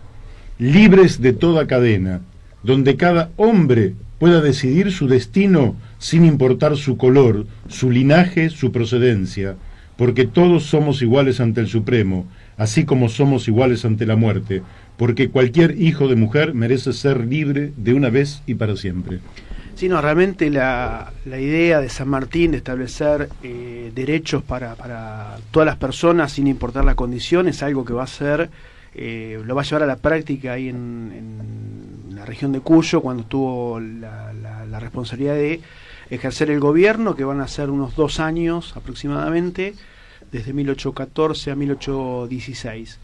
libres de toda cadena, donde cada hombre pueda decidir su destino sin importar su color, su linaje, su procedencia, porque todos somos iguales ante el Supremo, así como somos iguales ante la muerte, porque cualquier hijo de mujer merece ser libre de una vez y para siempre. Sí, no, realmente la idea de San Martín de establecer derechos para todas las personas sin importar la condición es algo que va a ser, lo va a llevar a la práctica ahí en la región de Cuyo, cuando tuvo la responsabilidad de ejercer el gobierno, que van a ser unos 2 años aproximadamente, desde 1814 a 1816.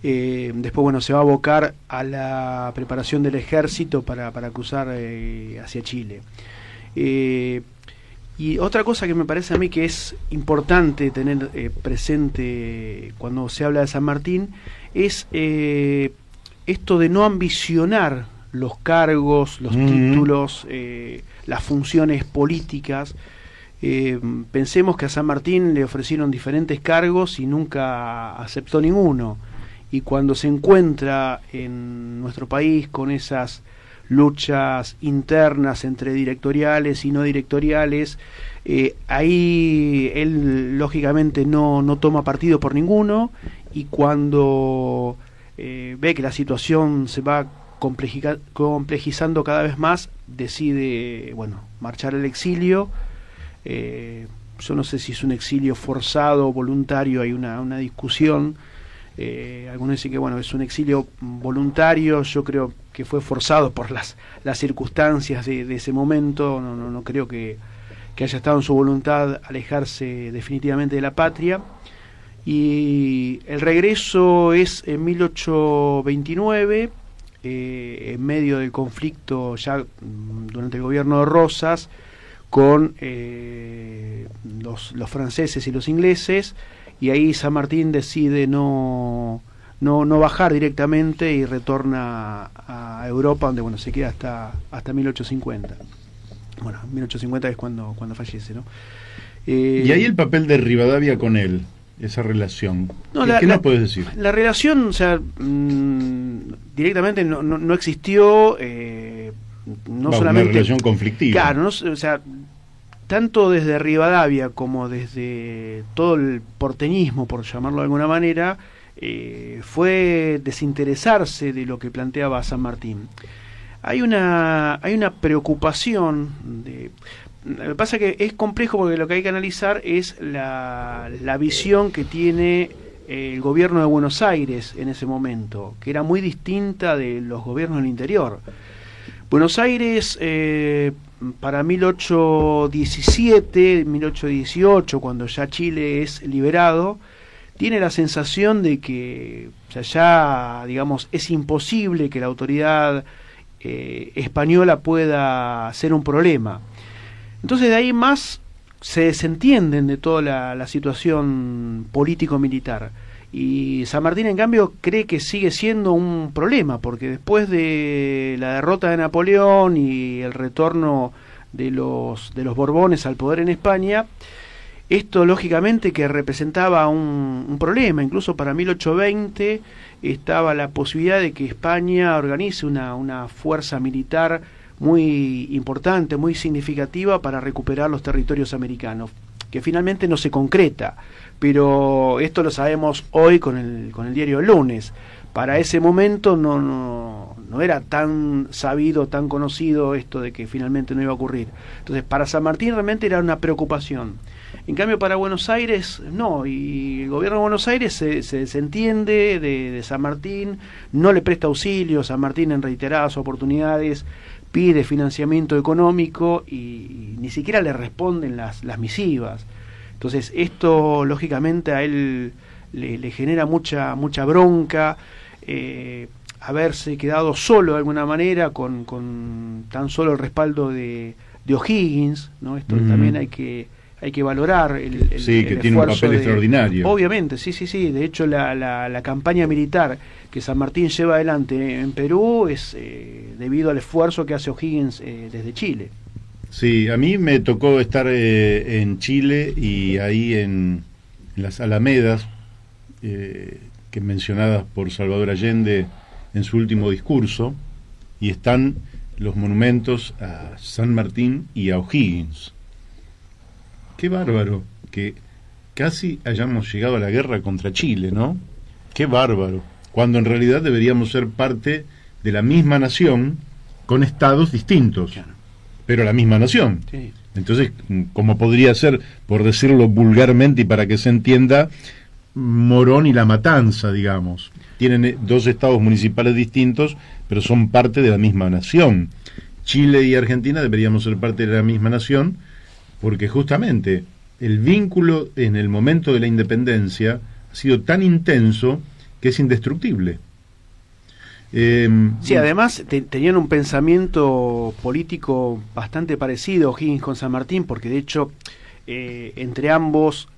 Después, bueno, se va a abocar a la preparación del ejército para cruzar hacia Chile. Y otra cosa que me parece a mí que es importante tener presente cuando se habla de San Martín es esto de no ambicionar los cargos, los títulos, las funciones políticas. Pensemos que a San Martín le ofrecieron diferentes cargos y nunca aceptó ninguno. Y cuando se encuentra en nuestro país con esas luchas internas entre directoriales y no directoriales, ahí él lógicamente no toma partido por ninguno, y cuando ve que la situación se va complejizando cada vez más, decide, bueno, marchar al exilio. Yo no sé si es un exilio forzado o voluntario, hay una discusión. Algunos dicen que bueno, es un exilio voluntario. Yo creo que fue forzado por las circunstancias de ese momento. No creo que haya estado en su voluntad alejarse definitivamente de la patria. Y el regreso es en 1829, en medio del conflicto ya durante el gobierno de Rosas con los franceses y los ingleses. Y ahí San Martín decide no bajar directamente y retorna a Europa, donde bueno, se queda hasta 1850. Bueno, 1850 es cuando fallece, ¿no? Y ahí el papel de Rivadavia con él, esa relación. ¿Qué nos puedes decir? La relación, o sea, directamente no existió, solamente una relación conflictiva. Claro, o sea, tanto desde Rivadavia como desde todo el porteñismo, por llamarlo de alguna manera, fue desinteresarse de lo que planteaba San Martín. Hay una preocupación lo que pasa que es complejo, porque lo que hay que analizar es la visión que tiene el gobierno de Buenos Aires en ese momento, que era muy distinta de los gobiernos del interior. Buenos Aires, para 1817, 1818, cuando ya Chile es liberado, tiene la sensación de que, o sea, ya, digamos, es imposible que la autoridad española pueda ser un problema. Entonces de ahí más se desentienden de toda la situación político-militar. Y San Martín, en cambio, cree que sigue siendo un problema, porque después de la derrota de Napoleón y el retorno de los Borbones al poder en España, esto lógicamente que representaba un problema. Incluso para 1820 estaba la posibilidad de que España organice una fuerza militar muy importante, muy significativa para recuperar los territorios americanos. que finalmente no se concreta. Pero esto lo sabemos hoy con el diario El Lunes. Para ese momento no era tan sabido, tan conocido esto de que finalmente no iba a ocurrir. Entonces, para San Martín realmente era una preocupación. En cambio, para Buenos Aires, no. Y el gobierno de Buenos Aires se entiende de San Martín, no le presta auxilio. San Martín, en reiteradas oportunidades, pide financiamiento económico y ni siquiera le responden las misivas. Entonces, esto, lógicamente, a él le genera mucha bronca. Haberse quedado solo de alguna manera con tan solo el respaldo de O'Higgins, ¿no? Esto también hay que valorar el que tiene un papel extraordinario. Obviamente, sí. De hecho, la campaña militar que San Martín lleva adelante en Perú es debido al esfuerzo que hace O'Higgins desde Chile. Sí, a mí me tocó estar en Chile y ahí en las Alamedas, que mencionadas por Salvador Allende en su último discurso, y están los monumentos a San Martín y a O'Higgins. Qué bárbaro que casi hayamos llegado a la guerra contra Chile, ¿no? Qué bárbaro, cuando en realidad deberíamos ser parte de la misma nación con estados distintos, pero la misma nación. Sí. Entonces, como podría ser, por decirlo vulgarmente y para que se entienda, Morón y La Matanza, digamos. Tienen dos estados municipales distintos, pero son parte de la misma nación. Chile y Argentina deberíamos ser parte de la misma nación, porque justamente el vínculo en el momento de la independencia ha sido tan intenso que es indestructible. Sí, además tenían un pensamiento político bastante parecido, O'Higgins con San Martín, porque de hecho entre ambos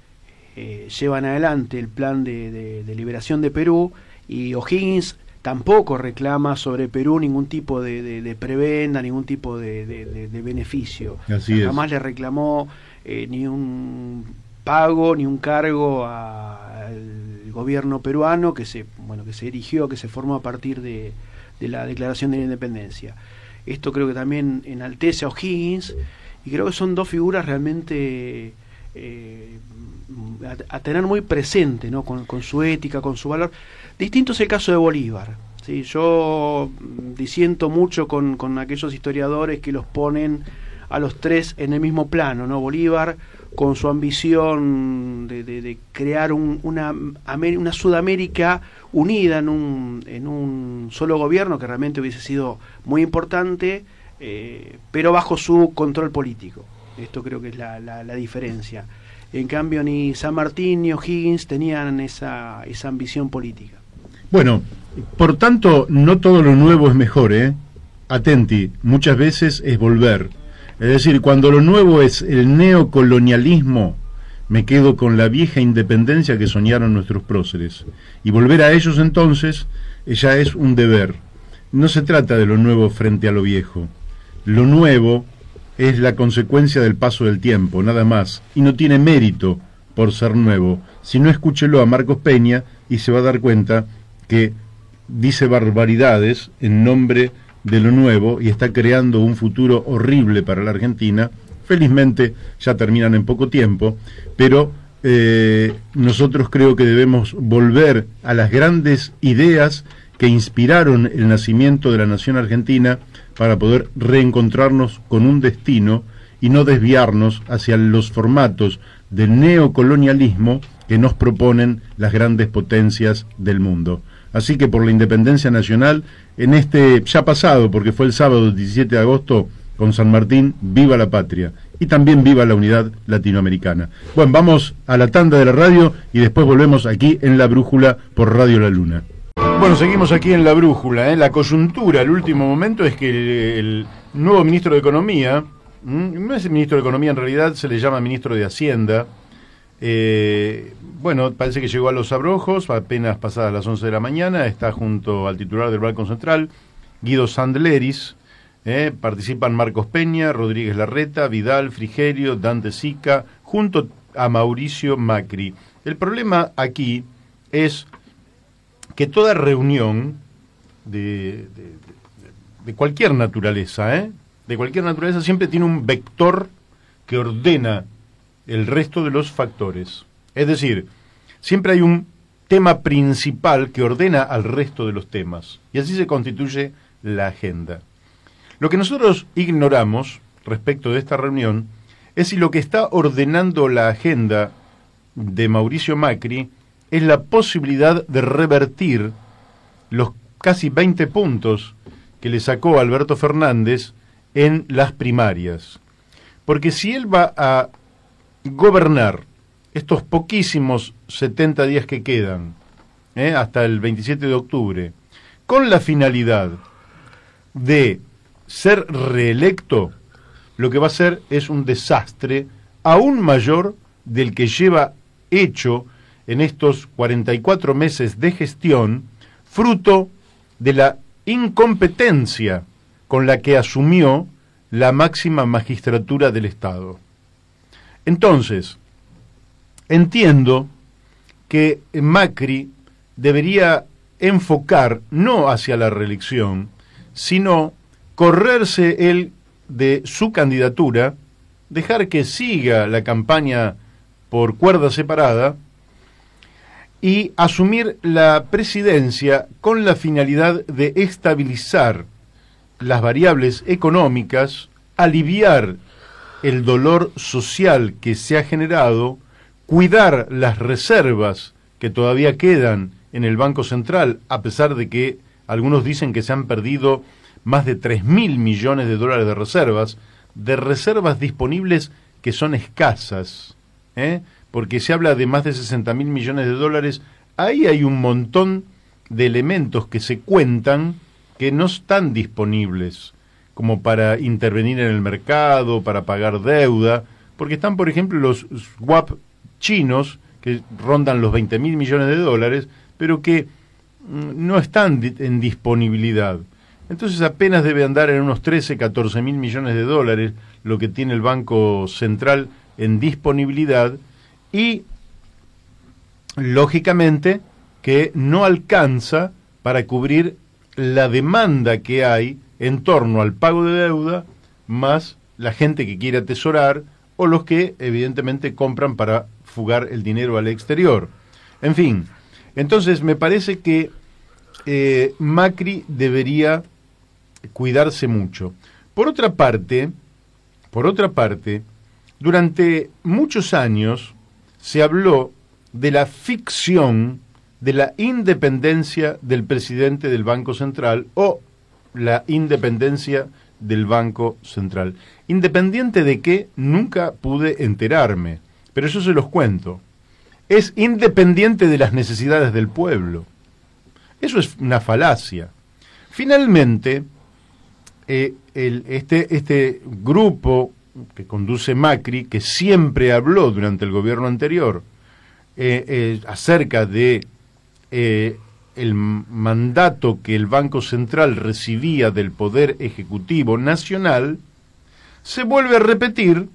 llevan adelante el plan de liberación de Perú, y O'Higgins tampoco reclama sobre Perú ningún tipo de prebenda, ningún tipo de beneficio. Jamás le reclamó ni un pago ni un cargo al gobierno peruano que se erigió, que se formó a partir de la declaración de la independencia. Esto creo que también enaltece a O'Higgins, y creo que son dos figuras realmente a tener muy presente, ¿no? Con su ética, con su valor. Distinto es el caso de Bolívar. Sí, yo disiento mucho con aquellos historiadores que los ponen a los tres en el mismo plano, ¿no? Bolívar, con su ambición de crear una Sudamérica unida en un solo gobierno, que realmente hubiese sido muy importante, pero bajo su control político. Esto creo que es la diferencia. En cambio, ni San Martín ni O'Higgins tenían esa ambición política. Bueno, por tanto, no todo lo nuevo es mejor, ¿eh? Atenti, muchas veces es volver. Es decir, cuando lo nuevo es el neocolonialismo, me quedo con la vieja independencia que soñaron nuestros próceres. Y volver a ellos entonces ya es un deber. No se trata de lo nuevo frente a lo viejo. Lo nuevo es la consecuencia del paso del tiempo, nada más. Y no tiene mérito por ser nuevo. Si no, escúchelo a Marcos Peña y se va a dar cuenta que dice barbaridades en nombre de lo nuevo y está creando un futuro horrible para la Argentina. Felizmente ya terminan en poco tiempo, pero nosotros creo que debemos volver a las grandes ideas que inspiraron el nacimiento de la nación argentina para poder reencontrarnos con un destino y no desviarnos hacia los formatos del neocolonialismo que nos proponen las grandes potencias del mundo. Así que por la independencia nacional, en este ya pasado, porque fue el sábado 17 de agosto, con San Martín, viva la patria y también viva la unidad latinoamericana. Bueno, vamos a la tanda de la radio y después volvemos aquí en La Brújula por Radio La Luna. Bueno, seguimos aquí en La Brújula, ¿eh? La coyuntura, el último momento es que el nuevo ministro de Economía, no es el ministro de Economía, en realidad se le llama ministro de Hacienda. Bueno, parece que llegó a Los Abrojos apenas pasadas las 11 de la mañana, está junto al titular del Banco Central, Guido Sandleris. Participan Marcos Peña, Rodríguez Larreta, Vidal, Frigerio, Dante Sica, junto a Mauricio Macri. El problema aquí es que toda reunión de cualquier naturaleza, de cualquier naturaleza, siempre tiene un vector que ordena el resto de los factores. Es decir, siempre hay un tema principal que ordena al resto de los temas, y así se constituye la agenda. Lo que nosotros ignoramos respecto de esta reunión es si lo que está ordenando la agenda de Mauricio Macri es la posibilidad de revertir los casi 20 puntos que le sacó Alberto Fernández en las primarias. Porque si él va a gobernar estos poquísimos 70 días que quedan, hasta el 27 de octubre, con la finalidad de ser reelecto, lo que va a hacer es un desastre aún mayor del que lleva hecho en estos 44 meses de gestión, fruto de la incompetencia con la que asumió la máxima magistratura del Estado. Entonces, entiendo que Macri debería enfocar no hacia la reelección, sino correrse él de su candidatura, dejar que siga la campaña por cuerda separada y asumir la presidencia con la finalidad de estabilizar las variables económicas, aliviar el dolor social que se ha generado, cuidar las reservas que todavía quedan en el Banco Central, a pesar de que algunos dicen que se han perdido más de 3.000 millones de dólares de reservas disponibles que son escasas, porque se habla de más de 60.000 millones de dólares. Ahí hay un montón de elementos que se cuentan que no están disponibles como para intervenir en el mercado, para pagar deuda, porque están, por ejemplo, los swap chinos que rondan los 20.000 millones de dólares, pero que no están en disponibilidad. Entonces apenas debe andar en unos 13, 14.000 millones de dólares lo que tiene el Banco Central en disponibilidad, y lógicamente que no alcanza para cubrir la demanda que hay en torno al pago de deuda, más la gente que quiere atesorar o los que evidentemente compran para fugar el dinero al exterior. En fin, entonces me parece que Macri debería cuidarse mucho. Por otra parte, durante muchos años se habló de la ficción de la independencia del presidente del Banco Central o la independencia del Banco Central. ¿Independiente de qué? Nunca pude enterarme, pero eso se los cuento. Es independiente de las necesidades del pueblo. Eso es una falacia. Finalmente, este grupo que conduce Macri, que siempre habló durante el gobierno anterior acerca de el mandato que el Banco Central recibía del Poder Ejecutivo Nacional, se vuelve a repetir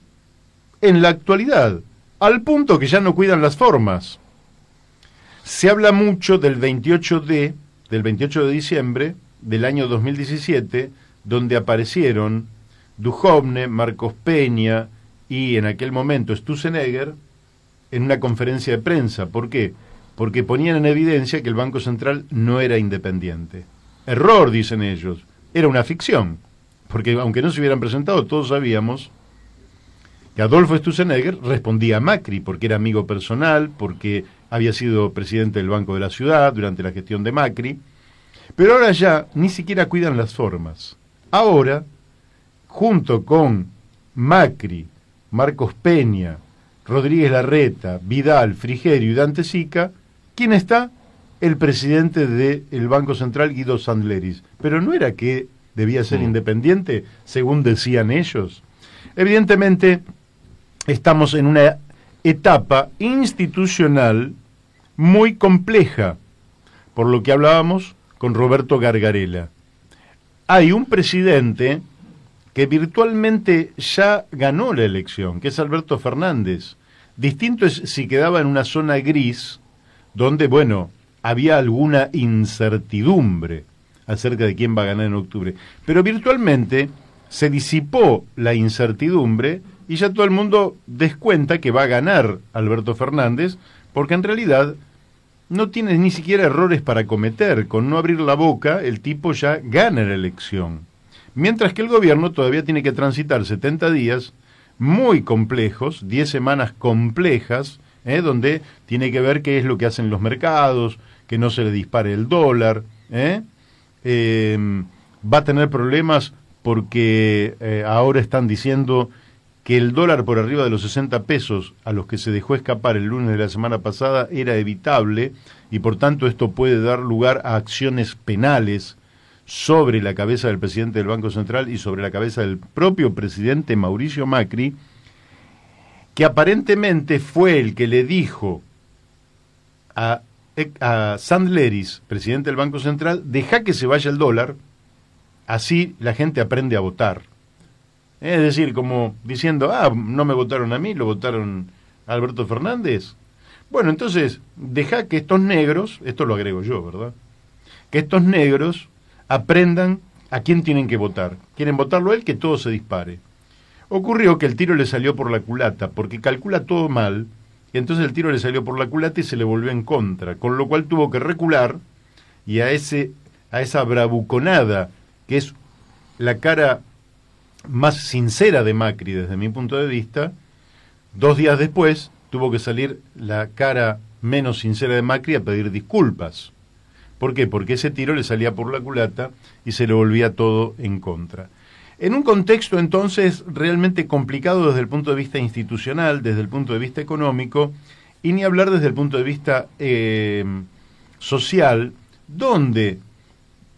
en la actualidad, al punto que ya no cuidan las formas. Se habla mucho del 28 de diciembre del año 2017, donde aparecieron Duhovne, Marcos Peña y en aquel momento Sturzenegger en una conferencia de prensa. ¿Por qué? Porque ponían en evidencia que el Banco Central no era independiente. Error, dicen ellos, era una ficción, porque aunque no se hubieran presentado, todos sabíamos que Adolfo Sturzenegger respondía a Macri, porque era amigo personal, porque había sido presidente del Banco de la Ciudad durante la gestión de Macri, pero ahora ya ni siquiera cuidan las formas. Ahora, junto con Macri, Marcos Peña, Rodríguez Larreta, Vidal, Frigerio y Dante Sica, ¿quién está? El presidente del Banco Central, Guido Sandleris. Pero no era que debía ser independiente, según decían ellos. Evidentemente, estamos en una etapa institucional muy compleja, por lo que hablábamos con Roberto Gargarella. Hay un presidente que virtualmente ya ganó la elección, que es Alberto Fernández. Distinto es si quedaba en una zona gris, donde, bueno, había alguna incertidumbre acerca de quién va a ganar en octubre. Pero virtualmente se disipó la incertidumbre y ya todo el mundo descuenta que va a ganar Alberto Fernández, porque en realidad no tiene ni siquiera errores para cometer. Con no abrir la boca, el tipo ya gana la elección. Mientras que el gobierno todavía tiene que transitar 70 días muy complejos, 10 semanas complejas, donde tiene que ver qué es lo que hacen los mercados, que no se le dispare el dólar, va a tener problemas porque ahora están diciendo que el dólar por arriba de los 60 pesos a los que se dejó escapar el lunes de la semana pasada era evitable, y por tanto esto puede dar lugar a acciones penales sobre la cabeza del presidente del Banco Central y sobre la cabeza del propio presidente Mauricio Macri, que aparentemente fue el que le dijo a Sandleris, presidente del Banco Central, deja que se vaya el dólar, así la gente aprende a votar. Es decir, como diciendo, no me votaron a mí, lo votaron a Alberto Fernández. Bueno, entonces, deja que estos negros, esto lo agrego yo, ¿verdad? Que estos negros aprendan a quién tienen que votar. ¿Quieren votarlo a él? Que todo se dispare. Ocurrió que el tiro le salió por la culata, porque calcula todo mal, y entonces el tiro le salió por la culata y se le volvió en contra, con lo cual tuvo que recular, y a esa bravuconada, que es la cara más sincera de Macri desde mi punto de vista, 2 días después tuvo que salir la cara menos sincera de Macri a pedir disculpas. ¿Por qué? Porque ese tiro le salía por la culata y se le volvía todo en contra. En un contexto entonces realmente complicado desde el punto de vista institucional, desde el punto de vista económico, y ni hablar desde el punto de vista social, donde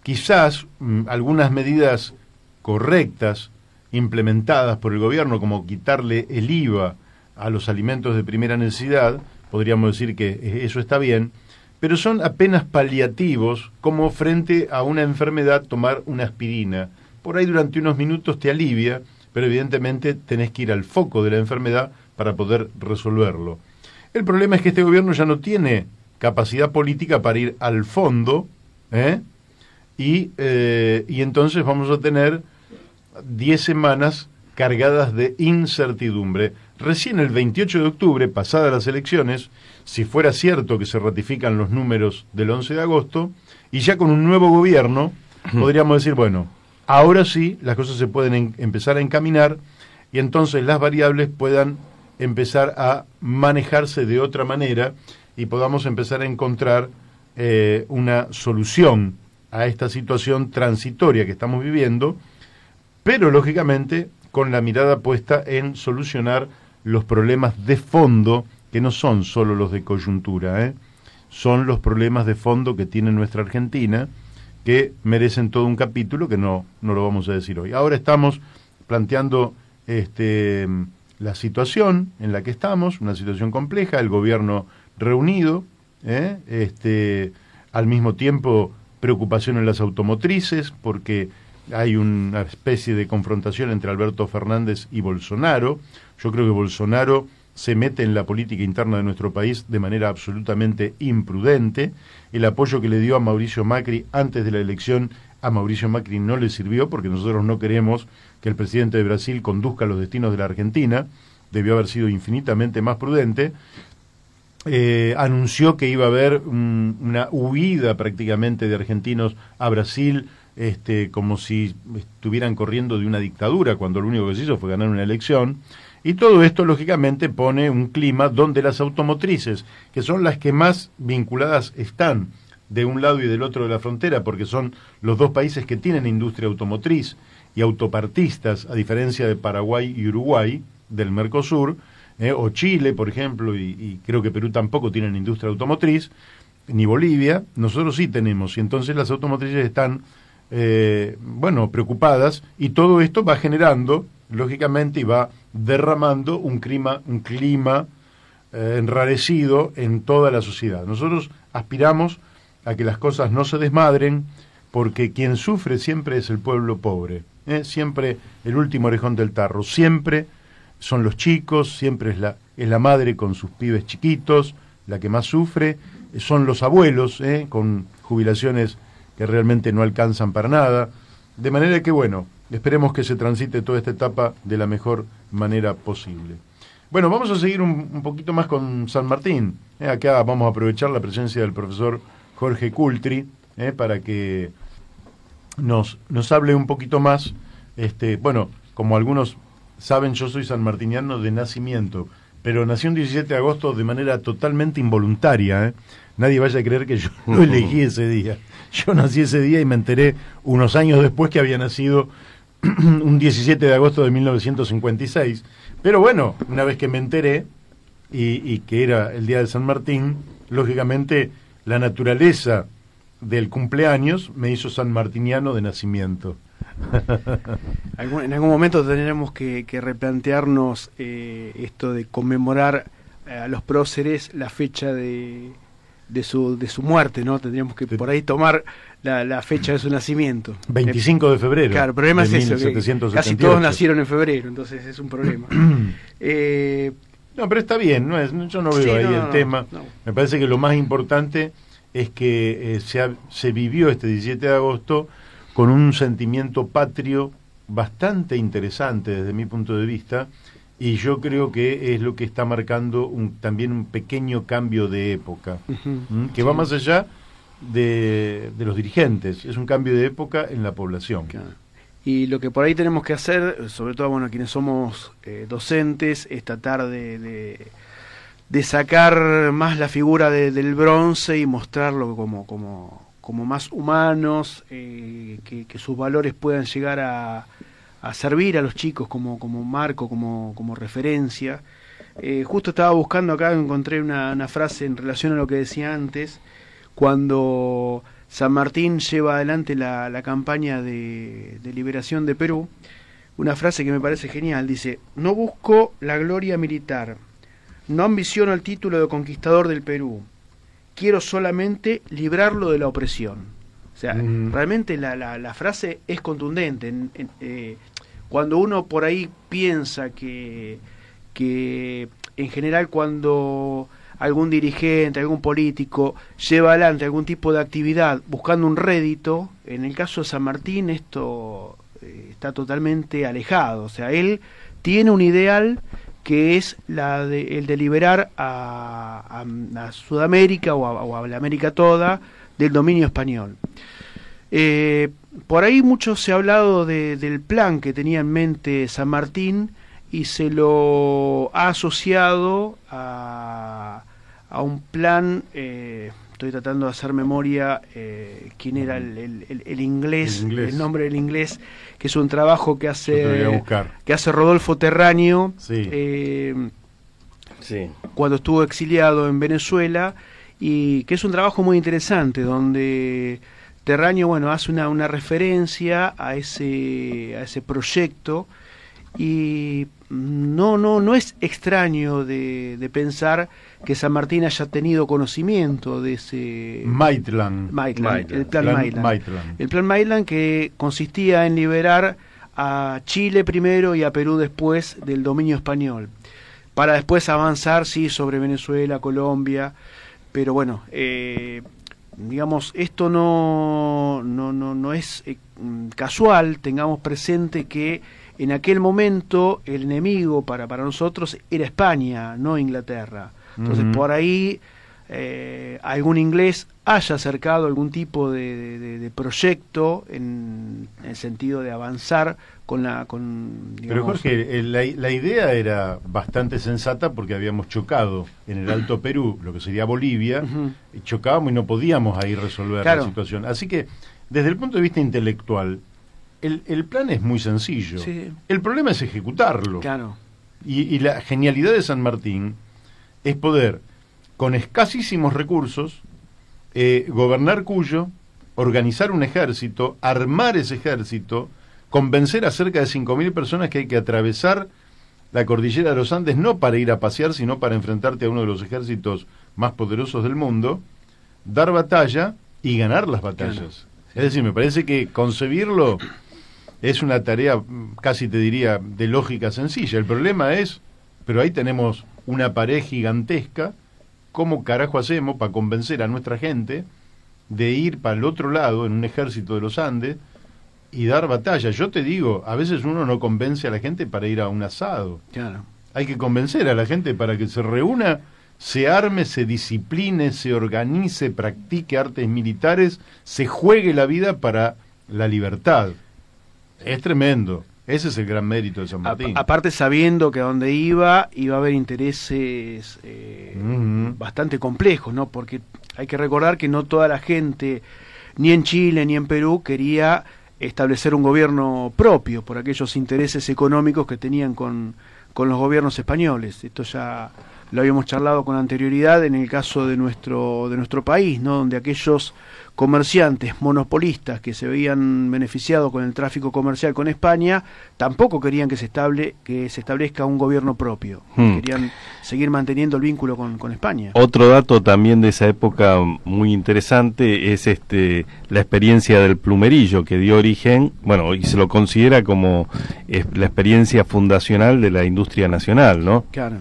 quizás algunas medidas correctas implementadas por el gobierno, como quitarle el IVA a los alimentos de primera necesidad, podríamos decir que eso está bien, pero son apenas paliativos, como frente a una enfermedad tomar una aspirina. Por ahí durante unos minutos te alivia, pero evidentemente tenés que ir al foco de la enfermedad para poder resolverlo. El problema es que este gobierno ya no tiene capacidad política para ir al fondo, y entonces vamos a tener 10 semanas cargadas de incertidumbre. Recién el 28 de octubre, pasadas las elecciones, si fuera cierto que se ratifican los números del 11 de agosto, y ya con un nuevo gobierno, podríamos decir, bueno, ahora sí las cosas se pueden empezar a encaminar, y entonces las variables puedan empezar a manejarse de otra manera, y podamos empezar a encontrar una solución a esta situación transitoria que estamos viviendo, pero lógicamente con la mirada puesta en solucionar los problemas de fondo, que no son solo los de coyuntura, son los problemas de fondo que tiene nuestra Argentina, que merecen todo un capítulo que no lo vamos a decir hoy. Ahora estamos planteando la situación en la que estamos, una situación compleja, el gobierno reunido, al mismo tiempo preocupación en las automotrices, porque hay una especie de confrontación entre Alberto Fernández y Bolsonaro. Yo creo que Bolsonaro se mete en la política interna de nuestro país de manera absolutamente imprudente. El apoyo que le dio a Mauricio Macri antes de la elección a Mauricio Macri no le sirvió, porque nosotros no queremos que el presidente de Brasil conduzca los destinos de la Argentina. Debió haber sido infinitamente más prudente. Anunció que iba a haber una huida prácticamente de argentinos a Brasil, como si estuvieran corriendo de una dictadura, cuando lo único que se hizo fue ganar una elección. Y todo esto, lógicamente, pone un clima donde las automotrices, que son las que más vinculadas están de un lado y del otro de la frontera, porque son los dos países que tienen industria automotriz y autopartistas, a diferencia de Paraguay y Uruguay, del Mercosur, o Chile, por ejemplo, y creo que Perú tampoco tienen industria automotriz, ni Bolivia. Nosotros sí tenemos, y entonces las automotrices están preocupadas, y todo esto va generando, lógicamente, y va derramando un clima enrarecido en toda la sociedad. Nosotros aspiramos a que las cosas no se desmadren, porque quien sufre siempre es el pueblo pobre, siempre el último orejón del tarro, siempre son los chicos, siempre es la madre con sus pibes chiquitos, la que más sufre, son los abuelos, con jubilaciones que realmente no alcanzan para nada, De manera que, bueno, esperemos que se transite toda esta etapa de la mejor manera posible. Bueno, vamos a seguir un poquito más con San Martín. Acá vamos a aprovechar la presencia del profesor Jorge Cultri para que nos hable un poquito más. Bueno, como algunos saben, yo soy sanmartiniano de nacimiento, pero nací un 17 de agosto de manera totalmente involuntaria. Nadie vaya a creer que yo lo elegí ese día. Yo nací ese día y me enteré unos años después que había nacido un 17 de agosto de 1956. Pero bueno, una vez que me enteré y que era el día de San Martín, lógicamente la naturaleza del cumpleaños me hizo sanmartiniano de nacimiento. En algún momento tendremos que replantearnos esto de conmemorar a los próceres la fecha de su muerte, ¿no? Tendríamos que por ahí tomar la fecha de su nacimiento. 25 de febrero. Claro, el problema es eso, que casi todos nacieron en febrero, entonces es un problema. No, pero está bien, yo no veo ahí el tema. No. Me parece que lo más importante es que se vivió este 17 de agosto con un sentimiento patrio bastante interesante desde mi punto de vista, y yo creo que es lo que está marcando también un pequeño cambio de época, que va más allá de los dirigentes, es un cambio de época en la población. Claro. Y lo que por ahí tenemos que hacer, sobre todo quienes somos docentes, es tratar de sacar más la figura del bronce y mostrarlo como más humanos, que sus valores puedan llegar a servir a los chicos como marco, como referencia. Justo estaba buscando acá, encontré una frase en relación a lo que decía antes, cuando San Martín lleva adelante la campaña de liberación de Perú, una frase que me parece genial, dice: no busco la gloria militar, no ambiciono el título de conquistador del Perú, quiero solamente librarlo de la opresión. O sea, realmente la frase es contundente. Cuando uno por ahí piensa que en general cuando algún dirigente, algún político lleva adelante algún tipo de actividad buscando un rédito, en el caso de San Martín esto está totalmente alejado. O sea, él tiene un ideal que es el de liberar a Sudamérica o a la América toda del dominio español. Por ahí mucho se ha hablado del plan que tenía en mente San Martín y se lo ha asociado a un plan, estoy tratando de hacer memoria, quién era el inglés, el nombre del inglés, que es un trabajo que hace Rodolfo Terráneo, cuando estuvo exiliado en Venezuela, y que es un trabajo muy interesante, donde Terráneo hace una referencia a ese proyecto, y no es extraño de pensar que San Martín haya tenido conocimiento de ese Maitland. El plan Maitland, que consistía en liberar a Chile primero y a Perú después del dominio español, para después avanzar sobre Venezuela, Colombia. Pero digamos, esto no es casual. Tengamos presente que en aquel momento el enemigo para nosotros era España, no Inglaterra. Entonces por ahí algún inglés haya acercado algún tipo de proyecto en el sentido de avanzar digamos, pero Jorge, la idea era bastante sensata, porque habíamos chocado en el Alto Perú, lo que sería Bolivia, y chocábamos y no podíamos ahí resolver la situación. Así que desde el punto de vista intelectual el plan es muy sencillo. Sí. El problema es ejecutarlo. Claro. Y la genialidad de San Martín es poder, con escasísimos recursos, gobernar Cuyo, organizar un ejército, armar ese ejército, convencer a cerca de 5.000 personas que hay que atravesar la cordillera de los Andes, no para ir a pasear, sino para enfrentarte a uno de los ejércitos más poderosos del mundo, dar batalla y ganar las batallas. Claro. Es decir, me parece que concebirlo es una tarea, casi te diría, de lógica sencilla. El problema es, pero ahí tenemos una pared gigantesca, ¿cómo carajo hacemos para convencer a nuestra gente de ir para el otro lado en un ejército de los Andes y dar batalla. Yo te digo, a veces uno no convence a la gente para ir a un asado. Claro. Hay que convencer a la gente para que se reúna, se arme, se discipline, se organice, practique artes militares, se juegue la vida para la libertad. Es tremendo. Ese es el gran mérito de San Martín. Aparte sabiendo que a donde iba a haber intereses bastante complejos, ¿no? Porque hay que recordar que no toda la gente, ni en Chile ni en Perú, quería establecer un gobierno propio por aquellos intereses económicos que tenían con los gobiernos españoles. Esto ya lo habíamos charlado con anterioridad en el caso de nuestro país, ¿no? Donde aquellos comerciantes monopolistas que se veían beneficiados con el tráfico comercial con España tampoco querían que se establezca un gobierno propio. Querían seguir manteniendo el vínculo con España. Otro dato también de esa época muy interesante es la experiencia del plumerillo, que dio origen, bueno, y se lo considera como la experiencia fundacional de la industria nacional, ¿no? Claro.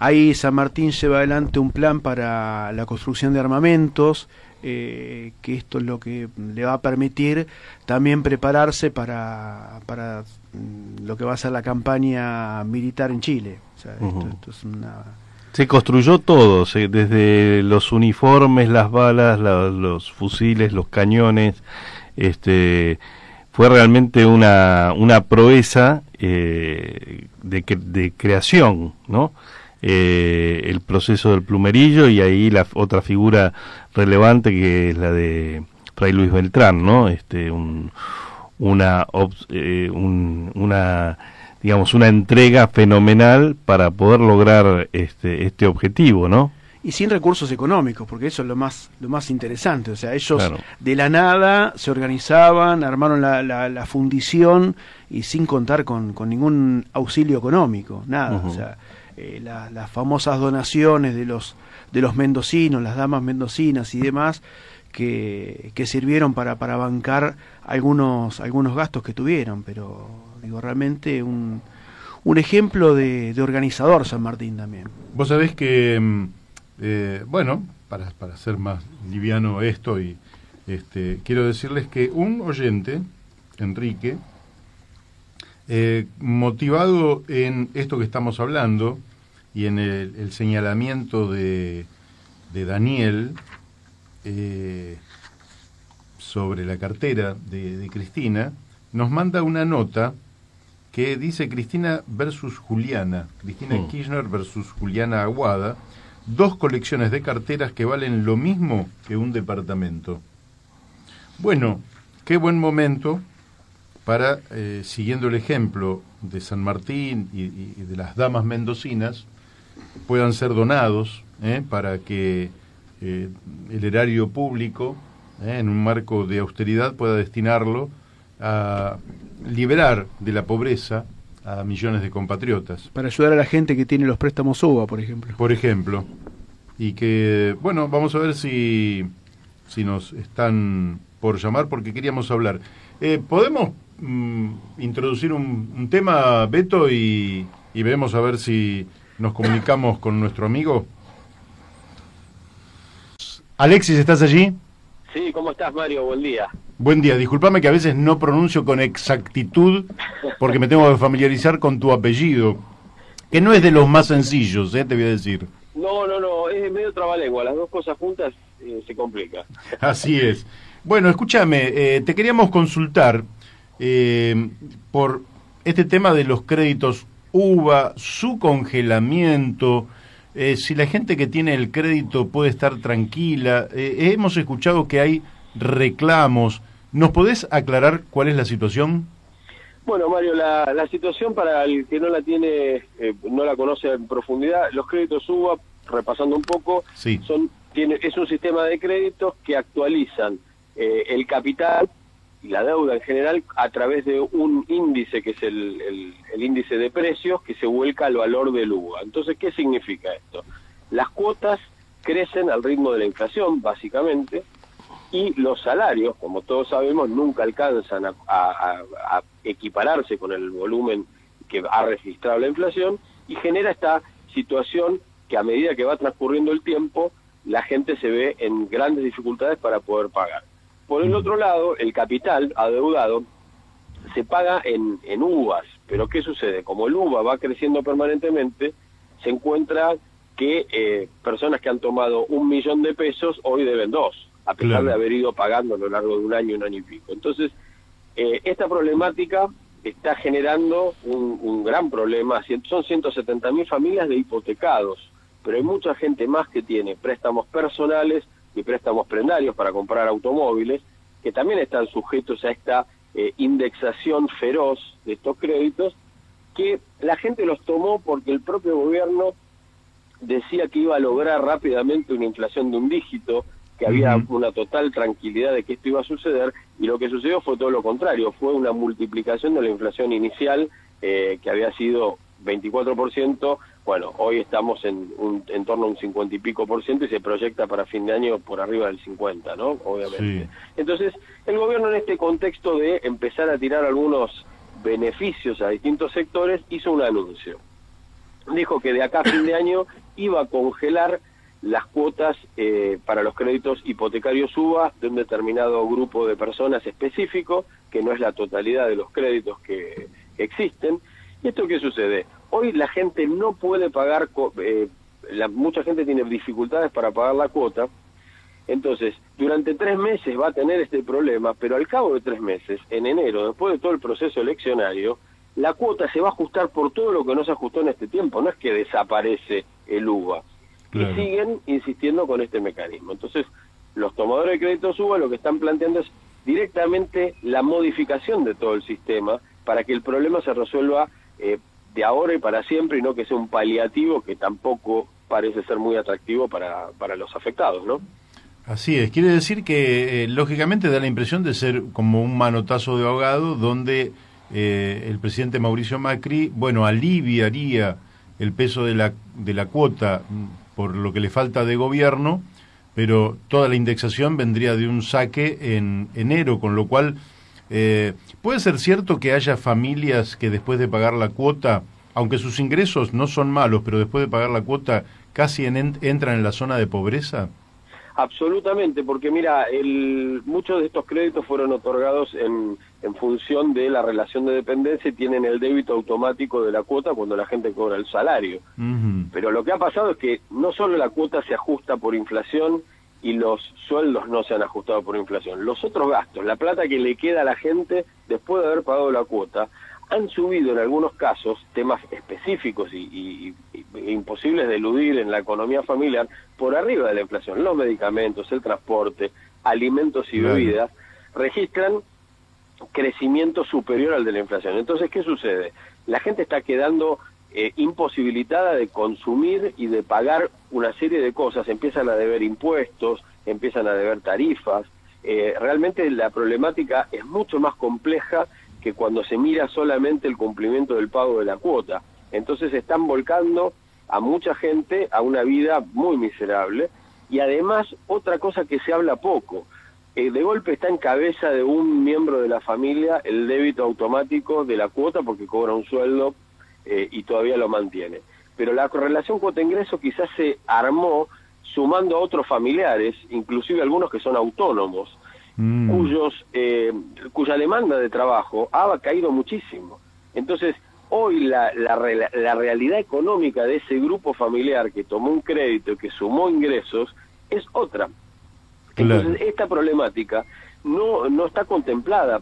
Ahí San Martín lleva adelante un plan para la construcción de armamentos, que esto es lo que le va a permitir también prepararse para lo que va a ser la campaña militar en Chile. O sea, esto es una... Se construyó todo, desde los uniformes, las balas, los fusiles, los cañones. Fue realmente una proeza de creación, ¿no? El proceso del plumerillo, y ahí la otra figura relevante que es la de Fray Luis Beltrán, ¿no? Digamos, una entrega fenomenal para poder lograr este objetivo, ¿no? Y sin recursos económicos, porque eso es lo más interesante. O sea, ellos claro, de la nada se organizaban, armaron la fundición y sin contar con ningún auxilio económico, nada. O sea, las famosas donaciones de los mendocinos, las damas mendocinas y demás, que sirvieron para bancar algunos gastos que tuvieron, pero digo, realmente un ejemplo de organizador San Martín también. Vos sabés que, bueno, para hacer más liviano esto, y quiero decirles que un oyente, Enrique, motivado en esto que estamos hablando y en el señalamiento de Daniel sobre la cartera de Cristina, nos manda una nota que dice Cristina versus Juliana, Cristina Kirchner versus Juliana Aguada, 2 colecciones de carteras que valen lo mismo que un departamento. Bueno, qué buen momento para, siguiendo el ejemplo de San Martín y de las damas mendocinas, puedan ser donados para que el erario público, en un marco de austeridad, pueda destinarlo a liberar de la pobreza a millones de compatriotas. Para ayudar a la gente que tiene los préstamos UBA, por ejemplo. Por ejemplo. Y que, bueno, vamos a ver si nos están por llamar, porque queríamos hablar. ¿Podemos introducir un tema, Beto, y veremos a ver si nos comunicamos con nuestro amigo? Alexis, ¿estás allí? Sí, ¿cómo estás, Mario? Buen día. Buen día. Discúlpame que a veces no pronuncio con exactitud porque me tengo que familiarizar con tu apellido, que no es de los más sencillos, te voy a decir. No, es medio trabalengua, las dos cosas juntas se complica. Así es. Bueno, escúchame, te queríamos consultar por este tema de los créditos UBA, su congelamiento, si la gente que tiene el crédito puede estar tranquila. Hemos escuchado que hay reclamos. ¿Nos podés aclarar cuál es la situación? Bueno, Mario, la situación, para el que no la tiene, no la conoce en profundidad, los créditos UBA, repasando un poco, sí, es un sistema de créditos que actualizan el capital y la deuda en general a través de un índice que es el índice de precios que se vuelca al valor del UBA. Entonces, ¿qué significa esto? Las cuotas crecen al ritmo de la inflación, básicamente, y los salarios, como todos sabemos, nunca alcanzan a equipararse con el volumen que ha registrado la inflación, y genera esta situación que a medida que va transcurriendo el tiempo, la gente se ve en grandes dificultades para poder pagar. Por el otro lado, el capital adeudado se paga en uvas, pero ¿qué sucede? Como el uva va creciendo permanentemente, se encuentra que personas que han tomado 1 millón de pesos hoy deben 2, a pesar de haber ido pagando a lo largo de un año y pico. Entonces, esta problemática está generando un gran problema. Son 170.000 familias de hipotecados, pero hay mucha gente más que tiene préstamos personales y préstamos prendarios para comprar automóviles, que también están sujetos a esta indexación feroz de estos créditos, que la gente los tomó porque el propio gobierno decía que iba a lograr rápidamente una inflación de 1 dígito, que había una total tranquilidad de que esto iba a suceder, y lo que sucedió fue todo lo contrario, fue una multiplicación de la inflación inicial, que había sido 24%, bueno, hoy estamos en torno a un 50 y pico por ciento, y se proyecta para fin de año por arriba del 50, ¿no? Obviamente. Sí. Entonces, el gobierno, en este contexto de empezar a tirar algunos beneficios a distintos sectores, hizo un anuncio. Dijo que de acá a fin de año iba a congelar las cuotas para los créditos hipotecarios UVA de un determinado grupo de personas específico, que no es la totalidad de los créditos que existen. ¿Y esto qué sucede? Hoy la gente no puede pagar, mucha gente tiene dificultades para pagar la cuota, entonces durante 3 meses va a tener este problema, pero al cabo de 3 meses, en enero, después de todo el proceso eleccionario, la cuota se va a ajustar por todo lo que no se ajustó en este tiempo, no es que desaparece el UVA. Claro. Y siguen insistiendo con este mecanismo. Entonces, los tomadores de créditos UVA lo que están planteando es directamente la modificación de todo el sistema para que el problema se resuelva de ahora y para siempre, y no que sea un paliativo que tampoco parece ser muy atractivo para los afectados, ¿no? Así es, quiere decir que lógicamente da la impresión de ser como un manotazo de ahogado donde el presidente Mauricio Macri, bueno, aliviaría el peso de la cuota por lo que le falta de gobierno, pero toda la indexación vendría de un saque en enero, con lo cual puede ser cierto que haya familias que después de pagar la cuota, aunque sus ingresos no son malos, pero después de pagar la cuota casi entran en la zona de pobreza. Absolutamente, porque mira, muchos de estos créditos fueron otorgados en función de la relación de dependencia y tienen el débito automático de la cuota cuando la gente cobra el salario. Pero lo que ha pasado es que no solo la cuota se ajusta por inflación y los sueldos no se han ajustado por inflación, los otros gastos, la plata que le queda a la gente después de haber pagado la cuota, han subido en algunos casos, temas específicos y imposibles de eludir en la economía familiar, por arriba de la inflación. Los medicamentos, el transporte, alimentos y bebidas registran crecimiento superior al de la inflación. Entonces, ¿qué sucede? La gente está quedando imposibilitada de consumir y de pagar una serie de cosas, empiezan a deber impuestos, empiezan a deber tarifas. Realmente la problemática es mucho más compleja que cuando se mira solamente el cumplimiento del pago de la cuota. Entonces están volcando a mucha gente a una vida muy miserable, y además otra cosa que se habla poco, de golpe está en cabeza de un miembro de la familia el débito automático de la cuota porque cobra un sueldo y todavía lo mantiene. Pero la correlación cuota-ingreso quizás se armó sumando a otros familiares, inclusive algunos que son autónomos, cuya demanda de trabajo ha caído muchísimo. Entonces, hoy la realidad económica de ese grupo familiar que tomó un crédito y que sumó ingresos es otra. Claro. Entonces, esta problemática no está contemplada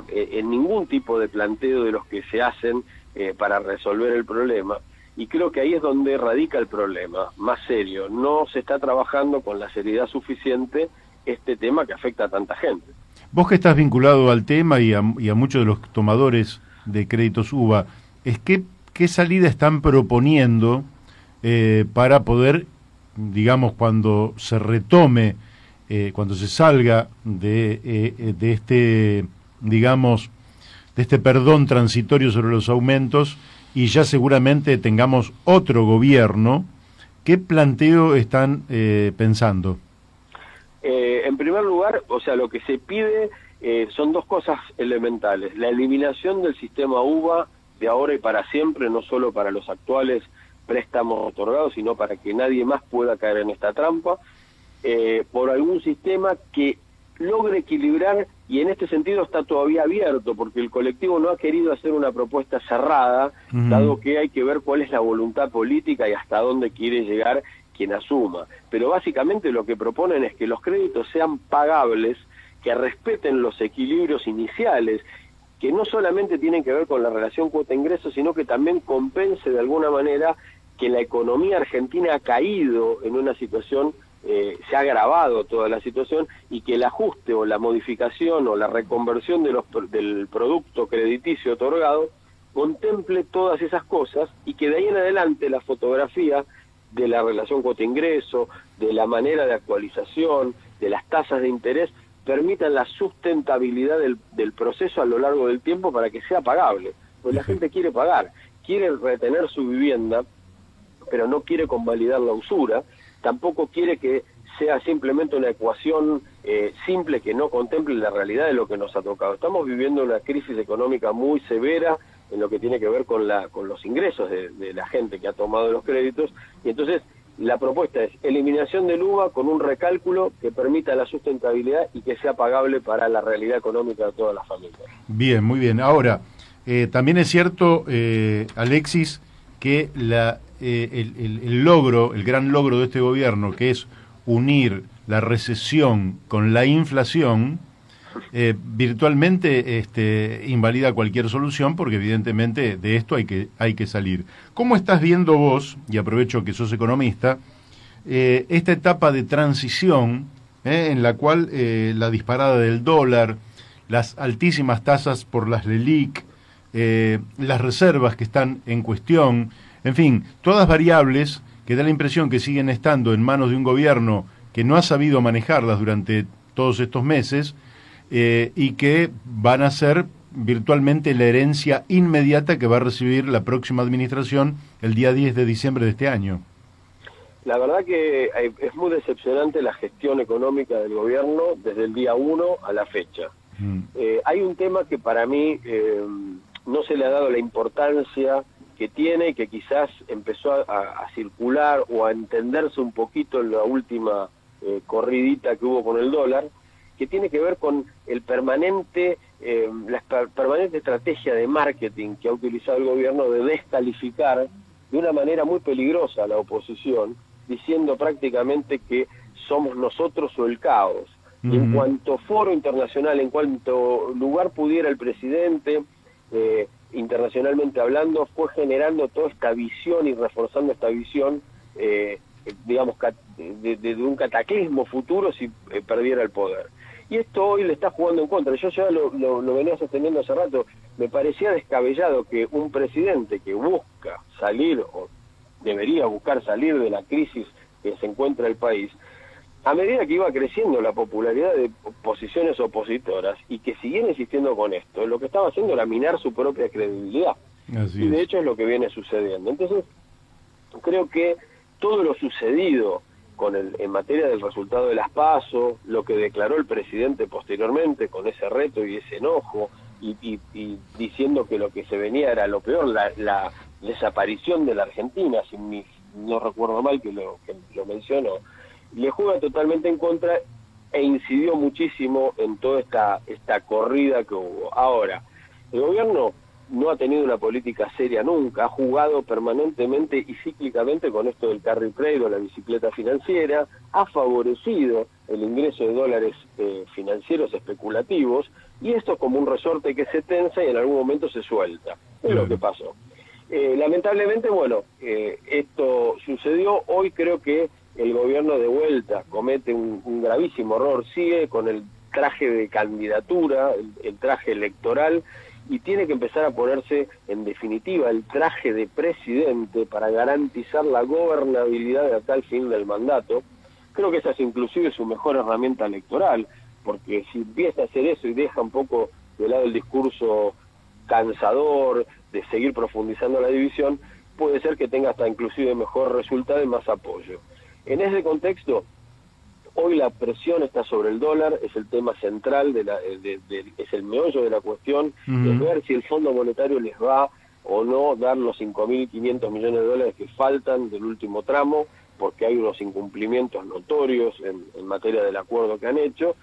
en ningún tipo de planteo de los que se hacen para resolver el problema. Y creo que ahí es donde radica el problema, más serio. No se está trabajando con la seriedad suficiente este tema que afecta a tanta gente. Vos que estás vinculado al tema y a muchos de los tomadores de créditos UVA, ¿qué salida están proponiendo para poder, digamos, cuando se retome, cuando se salga de este, digamos, de este perdón transitorio sobre los aumentos y ya seguramente tengamos otro gobierno, qué planteo están pensando? En primer lugar, o sea, lo que se pide son dos cosas elementales: la eliminación del sistema UVA de ahora y para siempre, no solo para los actuales préstamos otorgados, sino para que nadie más pueda caer en esta trampa, por algún sistema que logre equilibrar, y en este sentido está todavía abierto, porque el colectivo no ha querido hacer una propuesta cerrada, dado que hay que ver cuál es la voluntad política y hasta dónde quiere llegar quien asuma. Pero básicamente lo que proponen es que los créditos sean pagables, que respeten los equilibrios iniciales, que no solamente tienen que ver con la relación cuota-ingreso, sino que también compense de alguna manera que la economía argentina ha caído en una situación, se ha agravado toda la situación, y que el ajuste o la modificación o la reconversión del producto crediticio otorgado contemple todas esas cosas, y que de ahí en adelante la fotografía de la relación cuota-ingreso, de la manera de actualización, de las tasas de interés, permitan la sustentabilidad del proceso a lo largo del tiempo para que sea pagable. Pues la gente quiere pagar, quiere retener su vivienda, pero no quiere convalidar la usura, tampoco quiere que sea simplemente una ecuación simple que no contemple la realidad de lo que nos ha tocado. Estamos viviendo una crisis económica muy severa en lo que tiene que ver con los ingresos de la gente que ha tomado los créditos, y entonces la propuesta es eliminación del UVA con un recálculo que permita la sustentabilidad y que sea pagable para la realidad económica de todas las familias. Bien, muy bien. Ahora, también es cierto, Alexis, que el logro, el gran logro de este gobierno, que es unir la recesión con la inflación, virtualmente invalida cualquier solución, porque evidentemente de esto hay que salir. ¿Cómo estás viendo vos, y aprovecho que sos economista, esta etapa de transición en la cual la disparada del dólar, las altísimas tasas por las LELIQ, las reservas que están en cuestión, en fin, todas variables que da la impresión que siguen estando en manos de un gobierno que no ha sabido manejarlas durante todos estos meses, y que van a ser virtualmente la herencia inmediata que va a recibir la próxima administración el día 10 de diciembre de este año? La verdad que es muy decepcionante la gestión económica del gobierno desde el día 1 a la fecha. Hay un tema que para mí no se le ha dado la importancia que tiene, y que quizás empezó a circular o a entenderse un poquito en la última corridita que hubo con el dólar, que tiene que ver con la permanente estrategia de marketing que ha utilizado el gobierno de descalificar de una manera muy peligrosa a la oposición, diciendo prácticamente que somos nosotros o el caos. Y en cuanto foro internacional, en cuanto lugar pudiera el presidente, internacionalmente hablando, fue generando toda esta visión y reforzando esta visión, digamos, de un cataclismo futuro si perdiera el poder. Y esto hoy le está jugando en contra. Yo ya lo venía sosteniendo hace rato. Me parecía descabellado que un presidente que busca salir, o debería buscar salir de la crisis que se encuentra el país, a medida que iba creciendo la popularidad de posiciones opositoras y que siguiera insistiendo con esto, lo que estaba haciendo era minar su propia credibilidad. Y de hecho es lo que viene sucediendo. Entonces, creo que todo lo sucedido en materia del resultado de las PASO, lo que declaró el presidente posteriormente con ese reto y ese enojo, y diciendo que lo que se venía era lo peor, la desaparición de la Argentina, si no recuerdo mal que lo mencionó, le juega totalmente en contra e incidió muchísimo en toda esta corrida que hubo. Ahora, el gobierno no ha tenido una política seria nunca, ha jugado permanentemente y cíclicamente con esto del carry trade o la bicicleta financiera, ha favorecido el ingreso de dólares financieros especulativos, y esto como un resorte que se tensa y en algún momento se suelta. Es lo que pasó. Lamentablemente, bueno, esto sucedió. Hoy creo que el gobierno de vuelta comete un gravísimo error, sigue con el traje de candidatura, el traje electoral, y tiene que empezar a ponerse, en definitiva, el traje de presidente para garantizar la gobernabilidad de tal fin del mandato. Creo que esa es inclusive su mejor herramienta electoral, porque si empieza a hacer eso y deja un poco de lado el discurso cansador de seguir profundizando la división, puede ser que tenga hasta inclusive mejor resultado y más apoyo. En ese contexto, hoy la presión está sobre el dólar, es el tema central, es el meollo de la cuestión, es ver si el Fondo Monetario les va o no dar los 5.500 millones de dólares que faltan del último tramo, porque hay unos incumplimientos notorios en materia del acuerdo que han hecho,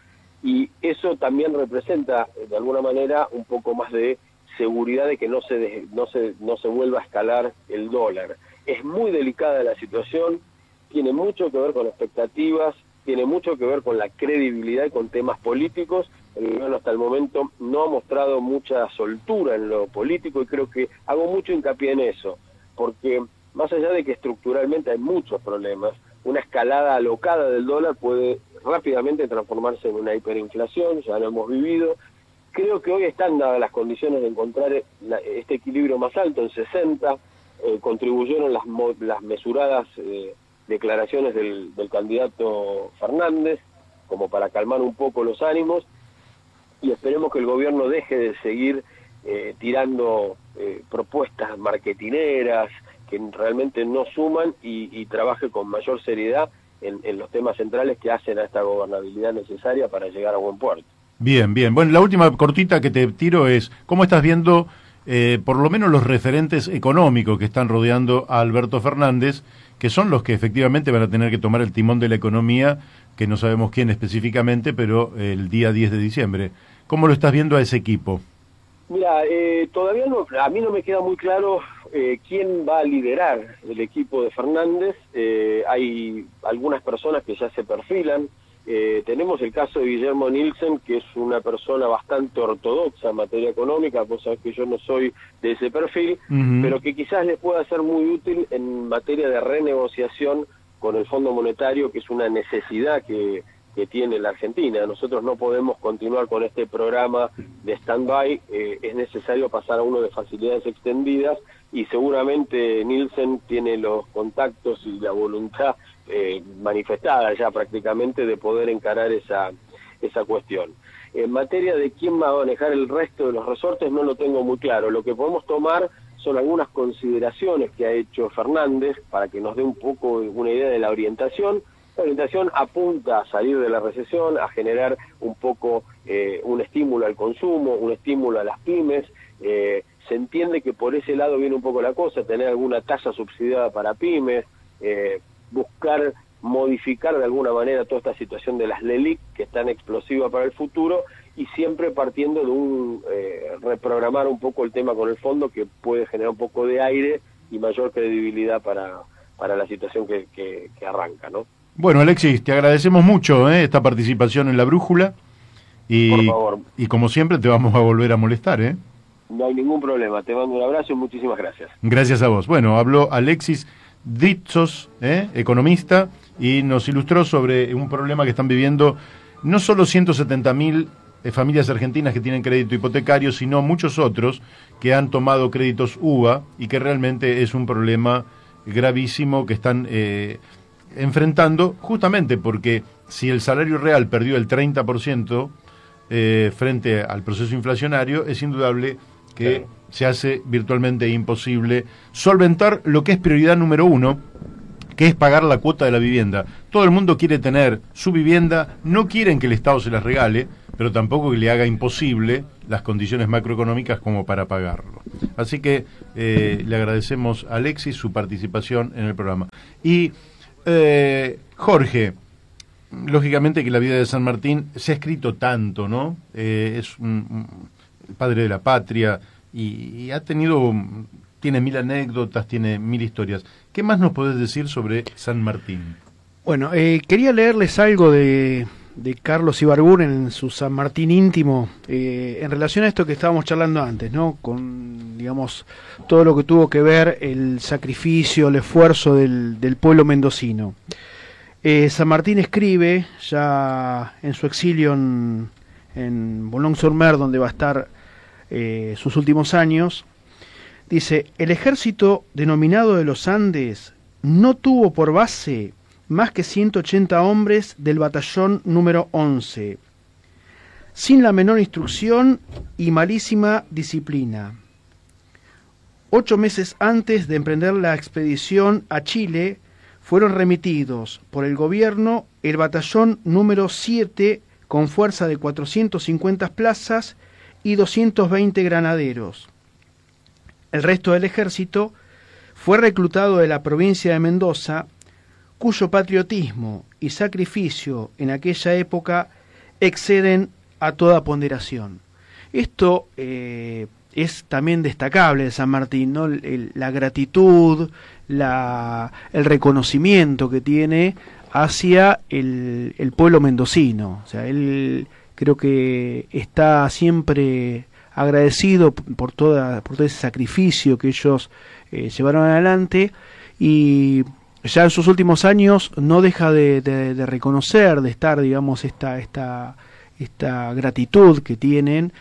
y eso también representa de alguna manera un poco más de seguridad de que no se vuelva a escalar el dólar. Es muy delicada la situación, tiene mucho que ver con expectativas, tiene mucho que ver con la credibilidad y con temas políticos. El gobierno hasta el momento no ha mostrado mucha soltura en lo político y creo que hago mucho hincapié en eso, porque más allá de que estructuralmente hay muchos problemas, una escalada alocada del dólar puede rápidamente transformarse en una hiperinflación, ya lo hemos vivido. Creo que hoy están dadas las condiciones de encontrar este equilibrio más alto, en 60, contribuyeron las mesuradas declaraciones del candidato Fernández, como para calmar un poco los ánimos, y esperemos que el gobierno deje de seguir tirando propuestas marketineras que realmente no suman y trabaje con mayor seriedad en los temas centrales que hacen a esta gobernabilidad necesaria para llegar a buen puerto. Bien, bien. Bueno, la última cortita que te tiro es, ¿cómo estás viendo por lo menos los referentes económicos que están rodeando a Alberto Fernández, que son los que efectivamente van a tener que tomar el timón de la economía, que no sabemos quién específicamente, pero el día 10 de diciembre? ¿Cómo lo estás viendo a ese equipo? Mira, todavía no, a mí no me queda muy claro quién va a liderar el equipo de Fernández. Hay algunas personas que ya se perfilan. Tenemos el caso de Guillermo Nielsen, que es una persona bastante ortodoxa en materia económica. Vos sabés que yo no soy de ese perfil, pero que quizás les pueda ser muy útil en materia de renegociación con el Fondo Monetario, que es una necesidad que tiene la Argentina. Nosotros no podemos continuar con este programa de stand-by, es necesario pasar a uno de facilidades extendidas, y seguramente Nielsen tiene los contactos y la voluntad manifestada ya prácticamente de poder encarar esa cuestión. En materia de quién va a manejar el resto de los resortes no lo tengo muy claro. Lo que podemos tomar son algunas consideraciones que ha hecho Fernández para que nos dé un poco una idea de la orientación. La orientación apunta a salir de la recesión, a generar un poco un estímulo al consumo, un estímulo a las pymes. Se entiende que por ese lado viene un poco la cosa, tener alguna tasa subsidiada para pymes, buscar modificar de alguna manera toda esta situación de las LELIC, que es tan explosiva para el futuro, y siempre partiendo de reprogramar un poco el tema con el fondo, que puede generar un poco de aire y mayor credibilidad para la situación que arranca, ¿no? Bueno, Alexis, te agradecemos mucho esta participación en La Brújula, Por favor. Y como siempre te vamos a volver a molestar, ¿eh? No hay ningún problema, te mando un abrazo y muchísimas gracias. Gracias a vos. Bueno, habló Alexis Dritsos, economista, y nos ilustró sobre un problema que están viviendo no solo 170.000 familias argentinas que tienen crédito hipotecario, sino muchos otros que han tomado créditos UVA y que realmente es un problema gravísimo que están enfrentando, justamente porque si el salario real perdió el 30% frente al proceso inflacionario, es indudable que se hace virtualmente imposible solventar lo que es prioridad número uno, que es pagar la cuota de la vivienda. Todo el mundo quiere tener su vivienda, no quieren que el Estado se las regale, pero tampoco que le haga imposible las condiciones macroeconómicas como para pagarlo. Así que le agradecemos a Alexis su participación en el programa. Y Jorge, lógicamente que la vida de San Martín se ha escrito tanto, ¿no? Es el padre de la patria y ha tenido, tiene 1000 anécdotas, tiene 1000 historias. ¿Qué más nos podés decir sobre San Martín? Bueno, quería leerles algo de Carlos Ibarburu en su San Martín íntimo, en relación a esto que estábamos charlando antes, ¿no? Con, digamos, todo lo que tuvo que ver el sacrificio, el esfuerzo del pueblo mendocino. San Martín escribe, ya en su exilio en Boulogne-sur-Mer, donde va a estar sus últimos años, dice: el ejército denominado de los Andes no tuvo por base más que 180 hombres del batallón número 11, sin la menor instrucción y malísima disciplina. 8 meses antes de emprender la expedición a Chile, fueron remitidos por el gobierno el batallón número 7 con fuerza de 450 plazas y 220 granaderos. El resto del ejército fue reclutado de la provincia de Mendoza, cuyo patriotismo y sacrificio en aquella época exceden a toda ponderación. Esto es también destacable de San Martín, ¿no? La gratitud, el reconocimiento que tiene hacia el pueblo mendocino. O sea, él creo que está siempre agradecido por todo ese sacrificio que ellos llevaron adelante, y ya en sus últimos años no deja de reconocer, de estar, digamos, esta gratitud que tienen,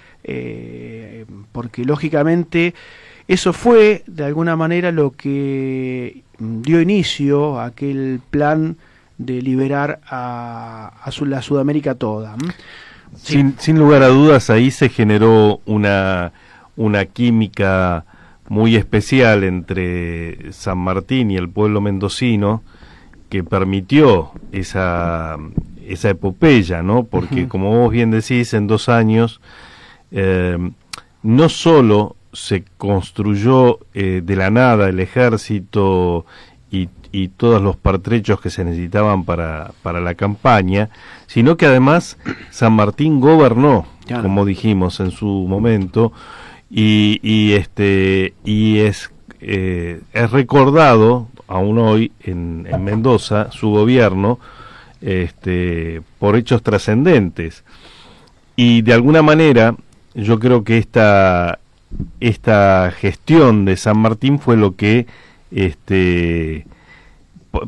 porque lógicamente eso fue de alguna manera lo que dio inicio a aquel plan de liberar a la Sudamérica toda. Sí. Sin lugar a dudas, ahí se generó una química muy especial entre San Martín y el pueblo mendocino, que permitió esa epopeya, ¿no? Porque, como vos bien decís, en 2 años no solo se construyó de la nada el ejército y todos los pertrechos que se necesitaban para la campaña, sino que además San Martín gobernó, claro, como dijimos en su momento, y es recordado aún hoy en Mendoza su gobierno por hechos trascendentes. Y de alguna manera yo creo que esta gestión de San Martín fue lo que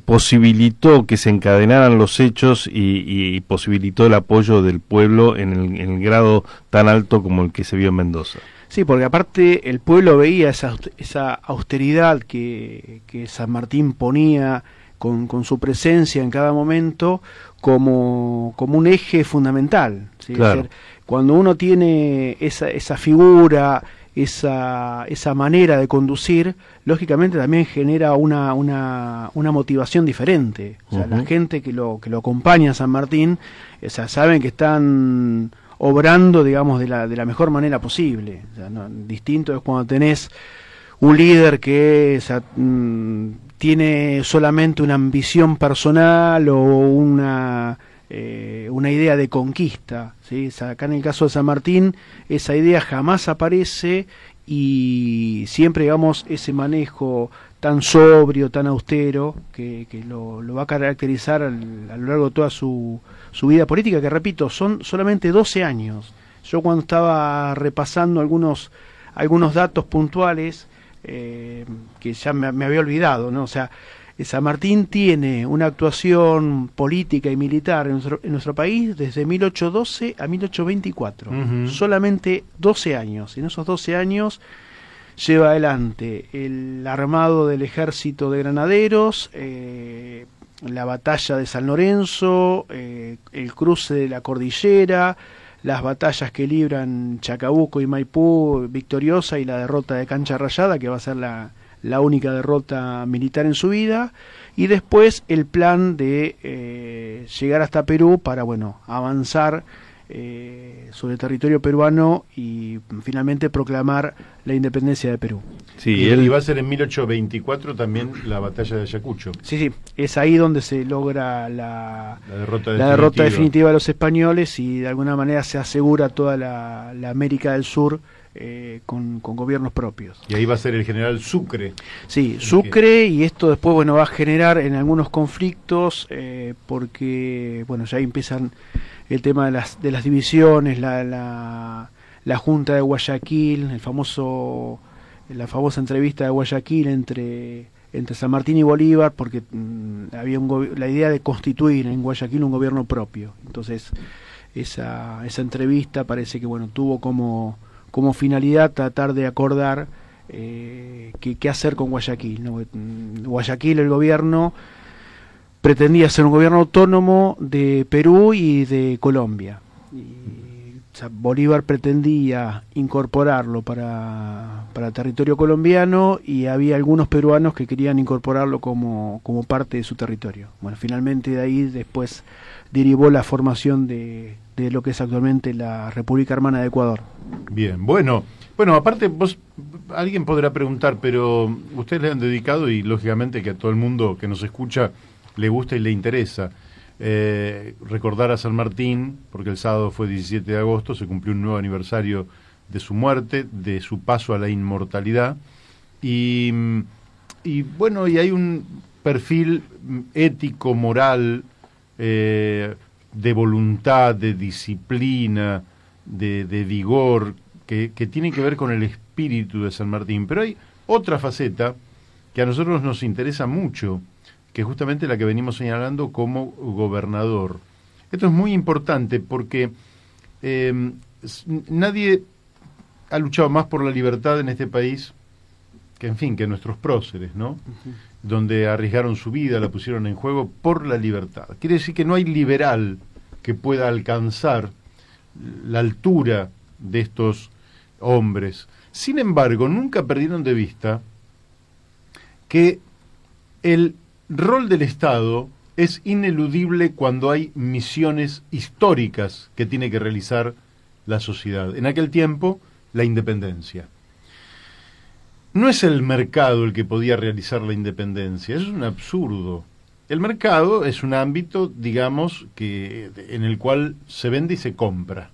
posibilitó que se encadenaran los hechos y posibilitó el apoyo del pueblo en el grado tan alto como el que se vio en Mendoza. Sí, porque aparte el pueblo veía esa austeridad que San Martín ponía con su presencia en cada momento como un eje fundamental, ¿sí? Claro. Es decir, cuando uno tiene esa figura, esa manera de conducir, lógicamente también genera una motivación diferente. O sea, la gente que lo acompaña a San Martín, o sea, saben que están obrando, digamos, de la mejor manera posible. O sea, distinto es cuando tenés un líder que tiene solamente una ambición personal o una idea de conquista, ¿sí? O sea, acá en el caso de San Martín esa idea jamás aparece, y siempre, digamos, ese manejo tan sobrio, tan austero que lo va a caracterizar a lo largo de toda su vida política, que repito, son solamente 12 años. Yo cuando estaba repasando algunos datos puntuales que ya me había olvidado, ¿no? O sea, San Martín tiene una actuación política y militar en nuestro país desde 1812 a 1824. Solamente 12 años. En esos 12 años lleva adelante el armado del ejército de granaderos, la batalla de San Lorenzo, el cruce de la cordillera, las batallas que libran Chacabuco y Maipú victoriosa, y la derrota de Cancha Rayada, que va a ser la única derrota militar en su vida, y después el plan de llegar hasta Perú para, bueno, avanzar sobre el territorio peruano y finalmente proclamar la independencia de Perú. Sí, y va a ser en 1824 también la batalla de Ayacucho. Sí, es ahí donde se logra la derrota definitiva de los españoles, y de alguna manera se asegura toda la América del Sur con gobiernos propios. Y ahí va a ser el general Sucre. Sí, Sucre, y esto después, bueno, va a generar en algunos conflictos, porque, bueno, ya empiezan el tema de las divisiones, la Junta de Guayaquil, la famosa entrevista de Guayaquil entre San Martín y Bolívar, porque había la idea de constituir en Guayaquil un gobierno propio. Entonces esa entrevista parece que, bueno, tuvo como finalidad tratar de acordar qué hacer con Guayaquil, ¿no? Guayaquil, el gobierno pretendía ser un gobierno autónomo de Perú y de Colombia, o sea, Bolívar pretendía incorporarlo para territorio colombiano, y había algunos peruanos que querían incorporarlo como parte de su territorio. Bueno, finalmente de ahí después derivó la formación de lo que es actualmente la República Hermana de Ecuador. Bien, bueno, aparte alguien podrá preguntar, pero ustedes le han dedicado, y lógicamente que a todo el mundo que nos escucha le gusta y le interesa, recordar a San Martín, porque el sábado fue 17 de agosto, se cumplió un nuevo aniversario de su muerte, de su paso a la inmortalidad, y bueno, y hay un perfil ético, moral, de voluntad, de disciplina, de vigor, que tiene que ver con el espíritu de San Martín. Pero hay otra faceta que a nosotros nos interesa mucho, que es justamente la que venimos señalando como gobernador. Esto es muy importante porque nadie ha luchado más por la libertad en este país que, en fin, que nuestros próceres, ¿no? Uh-huh. Donde arriesgaron su vida, la pusieron en juego por la libertad. Quiere decir que no hay liberal que pueda alcanzar la altura de estos hombres. Sin embargo, nunca perdieron de vista que el rol del Estado es ineludible cuando hay misiones históricas que tiene que realizar la sociedad. En aquel tiempo, la independencia. No es el mercado el que podía realizar la independencia, eso es un absurdo. El mercado es un ámbito, digamos, en el cual se vende y se compra.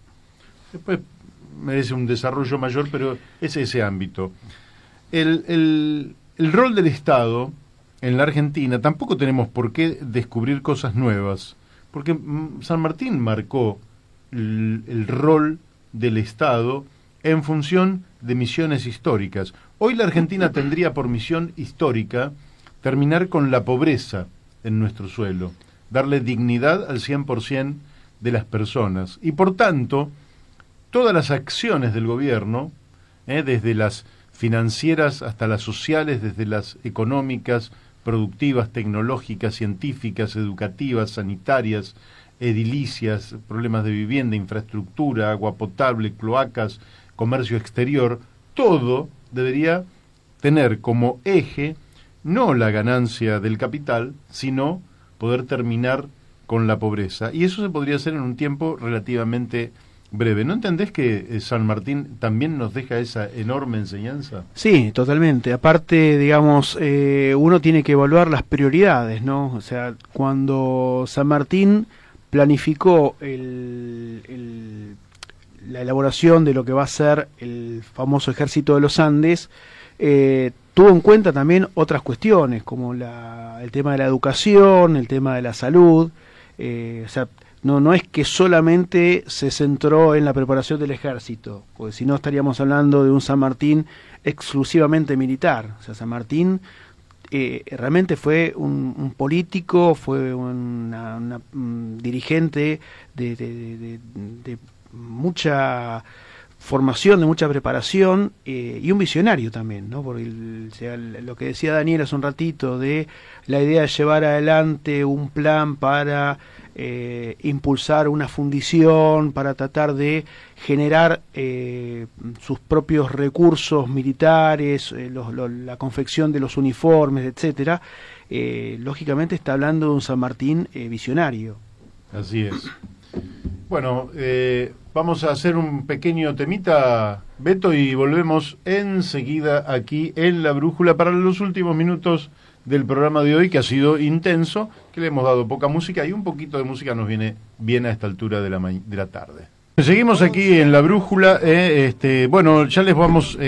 Después merece un desarrollo mayor, pero es ese ámbito. El rol del Estado en la Argentina, tampoco tenemos por qué descubrir cosas nuevas, porque San Martín marcó el rol del Estado en función de misiones históricas. Hoy la Argentina tendría por misión histórica terminar con la pobreza en nuestro suelo, darle dignidad al 100% de las personas. Y por tanto, todas las acciones del gobierno, desde las financieras hasta las sociales, desde las económicas, productivas, tecnológicas, científicas, educativas, sanitarias, edilicias, problemas de vivienda, infraestructura, agua potable, cloacas, comercio exterior, todo debería tener como eje no la ganancia del capital, sino poder terminar con la pobreza. Y eso se podría hacer en un tiempo relativamente breve. ¿No entendés que San Martín también nos deja esa enorme enseñanza? Sí, totalmente. Aparte, digamos, uno tiene que evaluar las prioridades, ¿no? O sea, cuando San Martín planificó la elaboración de lo que va a ser el famoso Ejército de los Andes, tuvo en cuenta también otras cuestiones, como el tema de la educación, el tema de la salud. O sea, no es que solamente se centró en la preparación del ejército, porque si no estaríamos hablando de un San Martín exclusivamente militar. O sea, San Martín realmente fue un político, fue un dirigente de mucha formación, de mucha preparación, y un visionario también, ¿no? Porque lo que decía Daniel hace un ratito de la idea de llevar adelante un plan para impulsar una fundición, para tratar de generar sus propios recursos militares, la confección de los uniformes, etcétera. Lógicamente está hablando de un San Martín visionario. Así es. Bueno, vamos a hacer un pequeño temita, Beto, y volvemos enseguida aquí en La Brújula para los últimos minutos del programa de hoy, que ha sido intenso, que le hemos dado poca música y un poquito de música nos viene bien a esta altura de la tarde. Seguimos aquí en La Brújula. Bueno, ya les vamos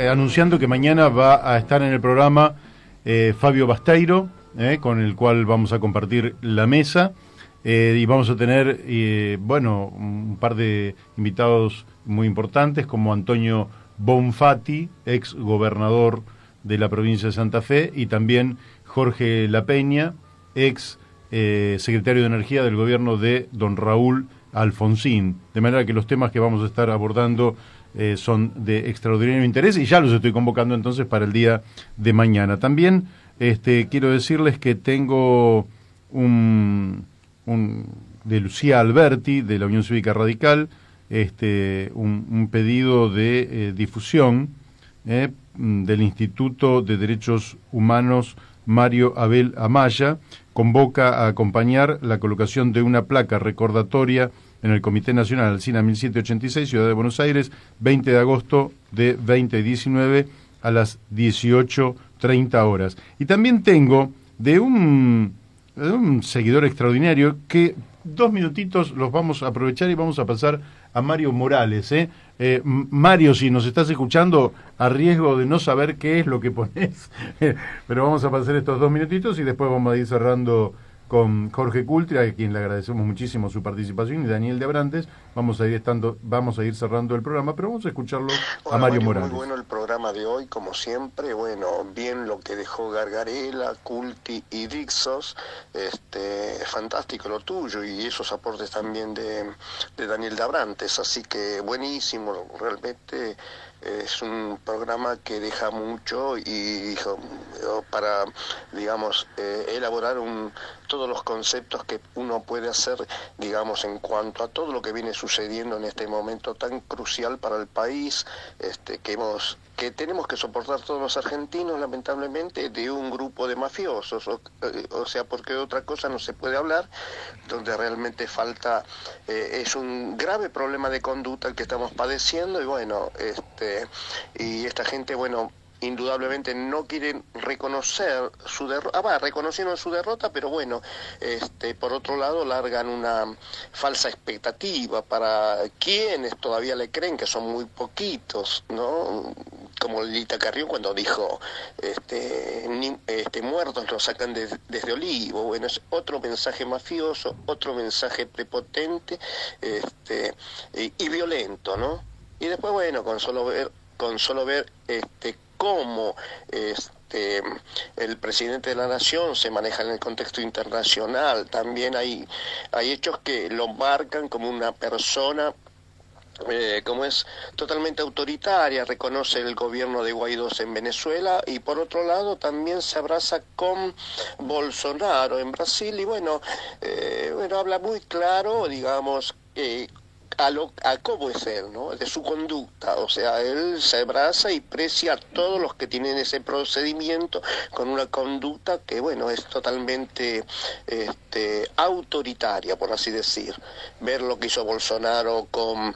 anunciando que mañana va a estar en el programa Fabio Basteiro, con el cual vamos a compartir la mesa. Y vamos a tener, un par de invitados muy importantes, como Antonio Bonfatti, ex gobernador de la provincia de Santa Fe, y también Jorge La Peña, ex secretario de Energía del gobierno de don Raúl Alfonsín. De manera que los temas que vamos a estar abordando son de extraordinario interés, y ya los estoy convocando entonces para el día de mañana. También quiero decirles que tengo de Lucía Alberti, de la Unión Cívica Radical, un pedido de difusión del Instituto de Derechos Humanos Mario Abel Amaya. Convoca a acompañar la colocación de una placa recordatoria en el Comité Nacional Alsina 1786, Ciudad de Buenos Aires, 20 de agosto de 2019 a las 18:30 horas. Y también tengo de un un seguidor extraordinario, que 2 minutitos los vamos a aprovechar y vamos a pasar a Mario Morales. Mario, si nos estás escuchando, a riesgo de no saber qué es lo que pones, pero vamos a pasar estos 2 minutitos y después vamos a ir cerrando con Jorge Cultri, a quien le agradecemos muchísimo su participación, y Daniel de Abrantes. Vamos a ir cerrando el programa, pero vamos a escucharlo a Mario Morales. Muy bueno el programa de hoy, como siempre. Bueno, bien lo que dejó Gargarella, Culti y Dixos. Fantástico lo tuyo y esos aportes también de Daniel de Abrantes. Así que buenísimo, realmente. Es un programa que deja mucho y para, digamos, elaborar todos los conceptos que uno puede hacer, digamos, en cuanto a todo lo que viene sucediendo en este momento tan crucial para el país, que tenemos que soportar todos los argentinos, lamentablemente, de un grupo de mafiosos, o sea, porque de otra cosa no se puede hablar, donde realmente falta, es un grave problema de conducta el que estamos padeciendo, y bueno, y esta gente, bueno, indudablemente no quieren reconocer su derrota, reconocieron su derrota, pero bueno, por otro lado largan una falsa expectativa para quienes todavía le creen, que son muy poquitos, ¿no? Como Lilita Carrión cuando dijo, muertos los sacan desde Olivo. Bueno, es otro mensaje mafioso, otro mensaje prepotente, y violento, ¿no? Y después, bueno, con solo ver cómo el presidente de la Nación se maneja en el contexto internacional, también hay hechos que lo marcan como una persona como es totalmente autoritaria, reconoce el gobierno de Guaidó en Venezuela, y por otro lado también se abraza con Bolsonaro en Brasil, y bueno, habla muy claro, digamos, a cómo es él, ¿no? De su conducta, o sea, él se abraza y precia a todos los que tienen ese procedimiento con una conducta que, bueno, es totalmente autoritaria, por así decir. Ver lo que hizo Bolsonaro con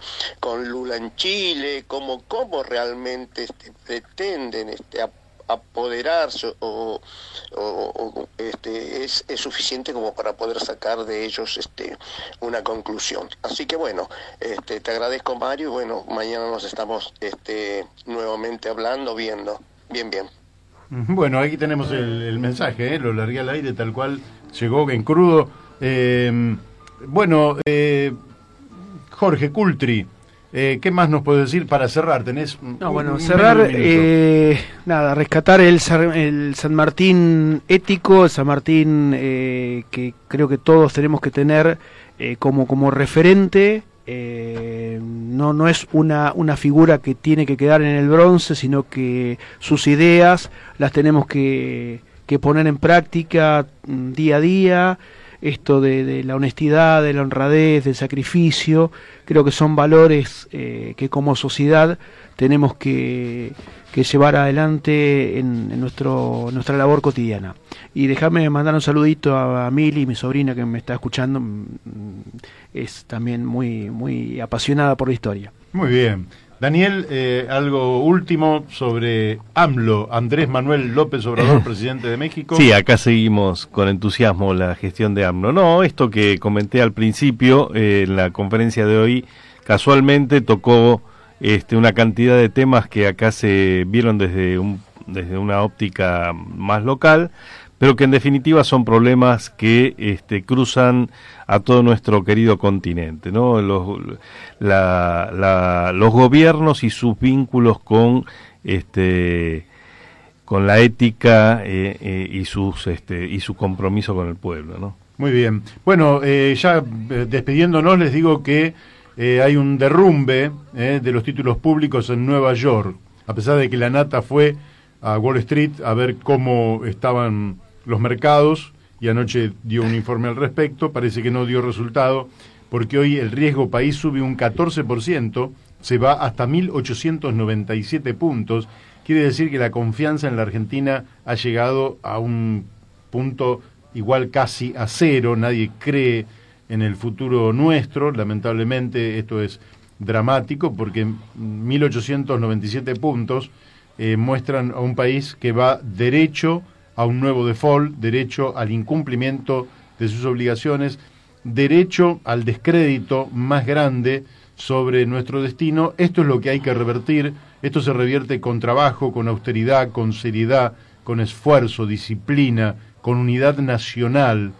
Lula en Chile, cómo realmente pretenden apoderarse es suficiente como para poder sacar de ellos una conclusión. Así que bueno, te agradezco, Mario, y bueno, mañana nos estamos nuevamente hablando, viendo. Bien. Bueno, aquí tenemos el mensaje, lo largué al aire tal cual llegó en crudo. Jorge Cultri, ¿qué más nos puedes decir para cerrar? Tenés cerrar, rescatar el San Martín ético, el San Martín que creo que todos tenemos que tener como referente. No es una figura que tiene que quedar en el bronce, sino que sus ideas las tenemos que poner en práctica día a día. Esto de la honestidad, de la honradez, del sacrificio, creo que son valores que como sociedad tenemos que llevar adelante en nuestra labor cotidiana. Y déjame mandar un saludito a Mili, mi sobrina, que me está escuchando, es también muy, muy apasionada por la historia. Muy bien. Daniel, algo último sobre AMLO, Andrés Manuel López Obrador, presidente de México. Sí, acá seguimos con entusiasmo la gestión de AMLO. No, esto que comenté al principio, en la conferencia de hoy, casualmente tocó una cantidad de temas que acá se vieron desde una óptica más local, pero que en definitiva son problemas que cruzan a todo nuestro querido continente, ¿no? Los gobiernos y sus vínculos con la ética y su compromiso con el pueblo, ¿no? Muy bien. Bueno, ya despidiéndonos, les digo que hay un derrumbe de los títulos públicos en Nueva York, a pesar de que la nata fue a Wall Street a ver cómo estaban los mercados, y anoche dio un informe al respecto. Parece que no dio resultado, porque hoy el riesgo país sube un 14%, se va hasta 1.897 puntos. Quiere decir que la confianza en la Argentina ha llegado a un punto igual casi a cero. Nadie cree en el futuro nuestro. Lamentablemente esto es dramático, porque 1.897 puntos muestran a un país que va derecho a un nuevo default, derecho al incumplimiento de sus obligaciones, derecho al descrédito más grande sobre nuestro destino. Esto es lo que hay que revertir. Esto se revierte con trabajo, con austeridad, con seriedad, con esfuerzo, disciplina, con unidad nacional,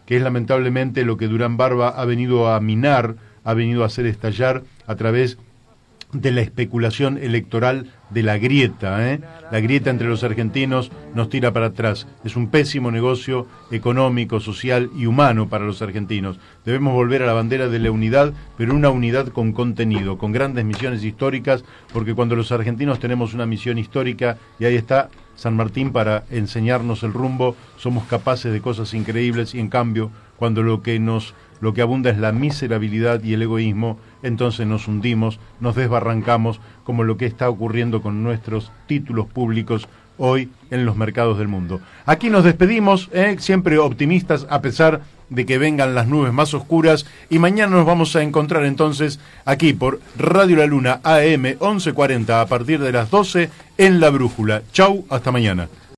que es lamentablemente lo que Durán Barba ha venido a minar, ha venido a hacer estallar a través de la especulación electoral de la grieta. La grieta entre los argentinos nos tira para atrás. Es un pésimo negocio económico, social y humano para los argentinos. Debemos volver a la bandera de la unidad, pero una unidad con contenido, con grandes misiones históricas, porque cuando los argentinos tenemos una misión histórica, y ahí está San Martín para enseñarnos el rumbo, somos capaces de cosas increíbles, y en cambio, cuando lo que abunda es la miserabilidad y el egoísmo, entonces nos hundimos, nos desbarrancamos, como lo que está ocurriendo con nuestros títulos públicos hoy en los mercados del mundo. Aquí nos despedimos, siempre optimistas a pesar de que vengan las nubes más oscuras, y mañana nos vamos a encontrar entonces aquí por Radio La Luna AM 1140 a partir de las 12 en La Brújula. Chau, hasta mañana.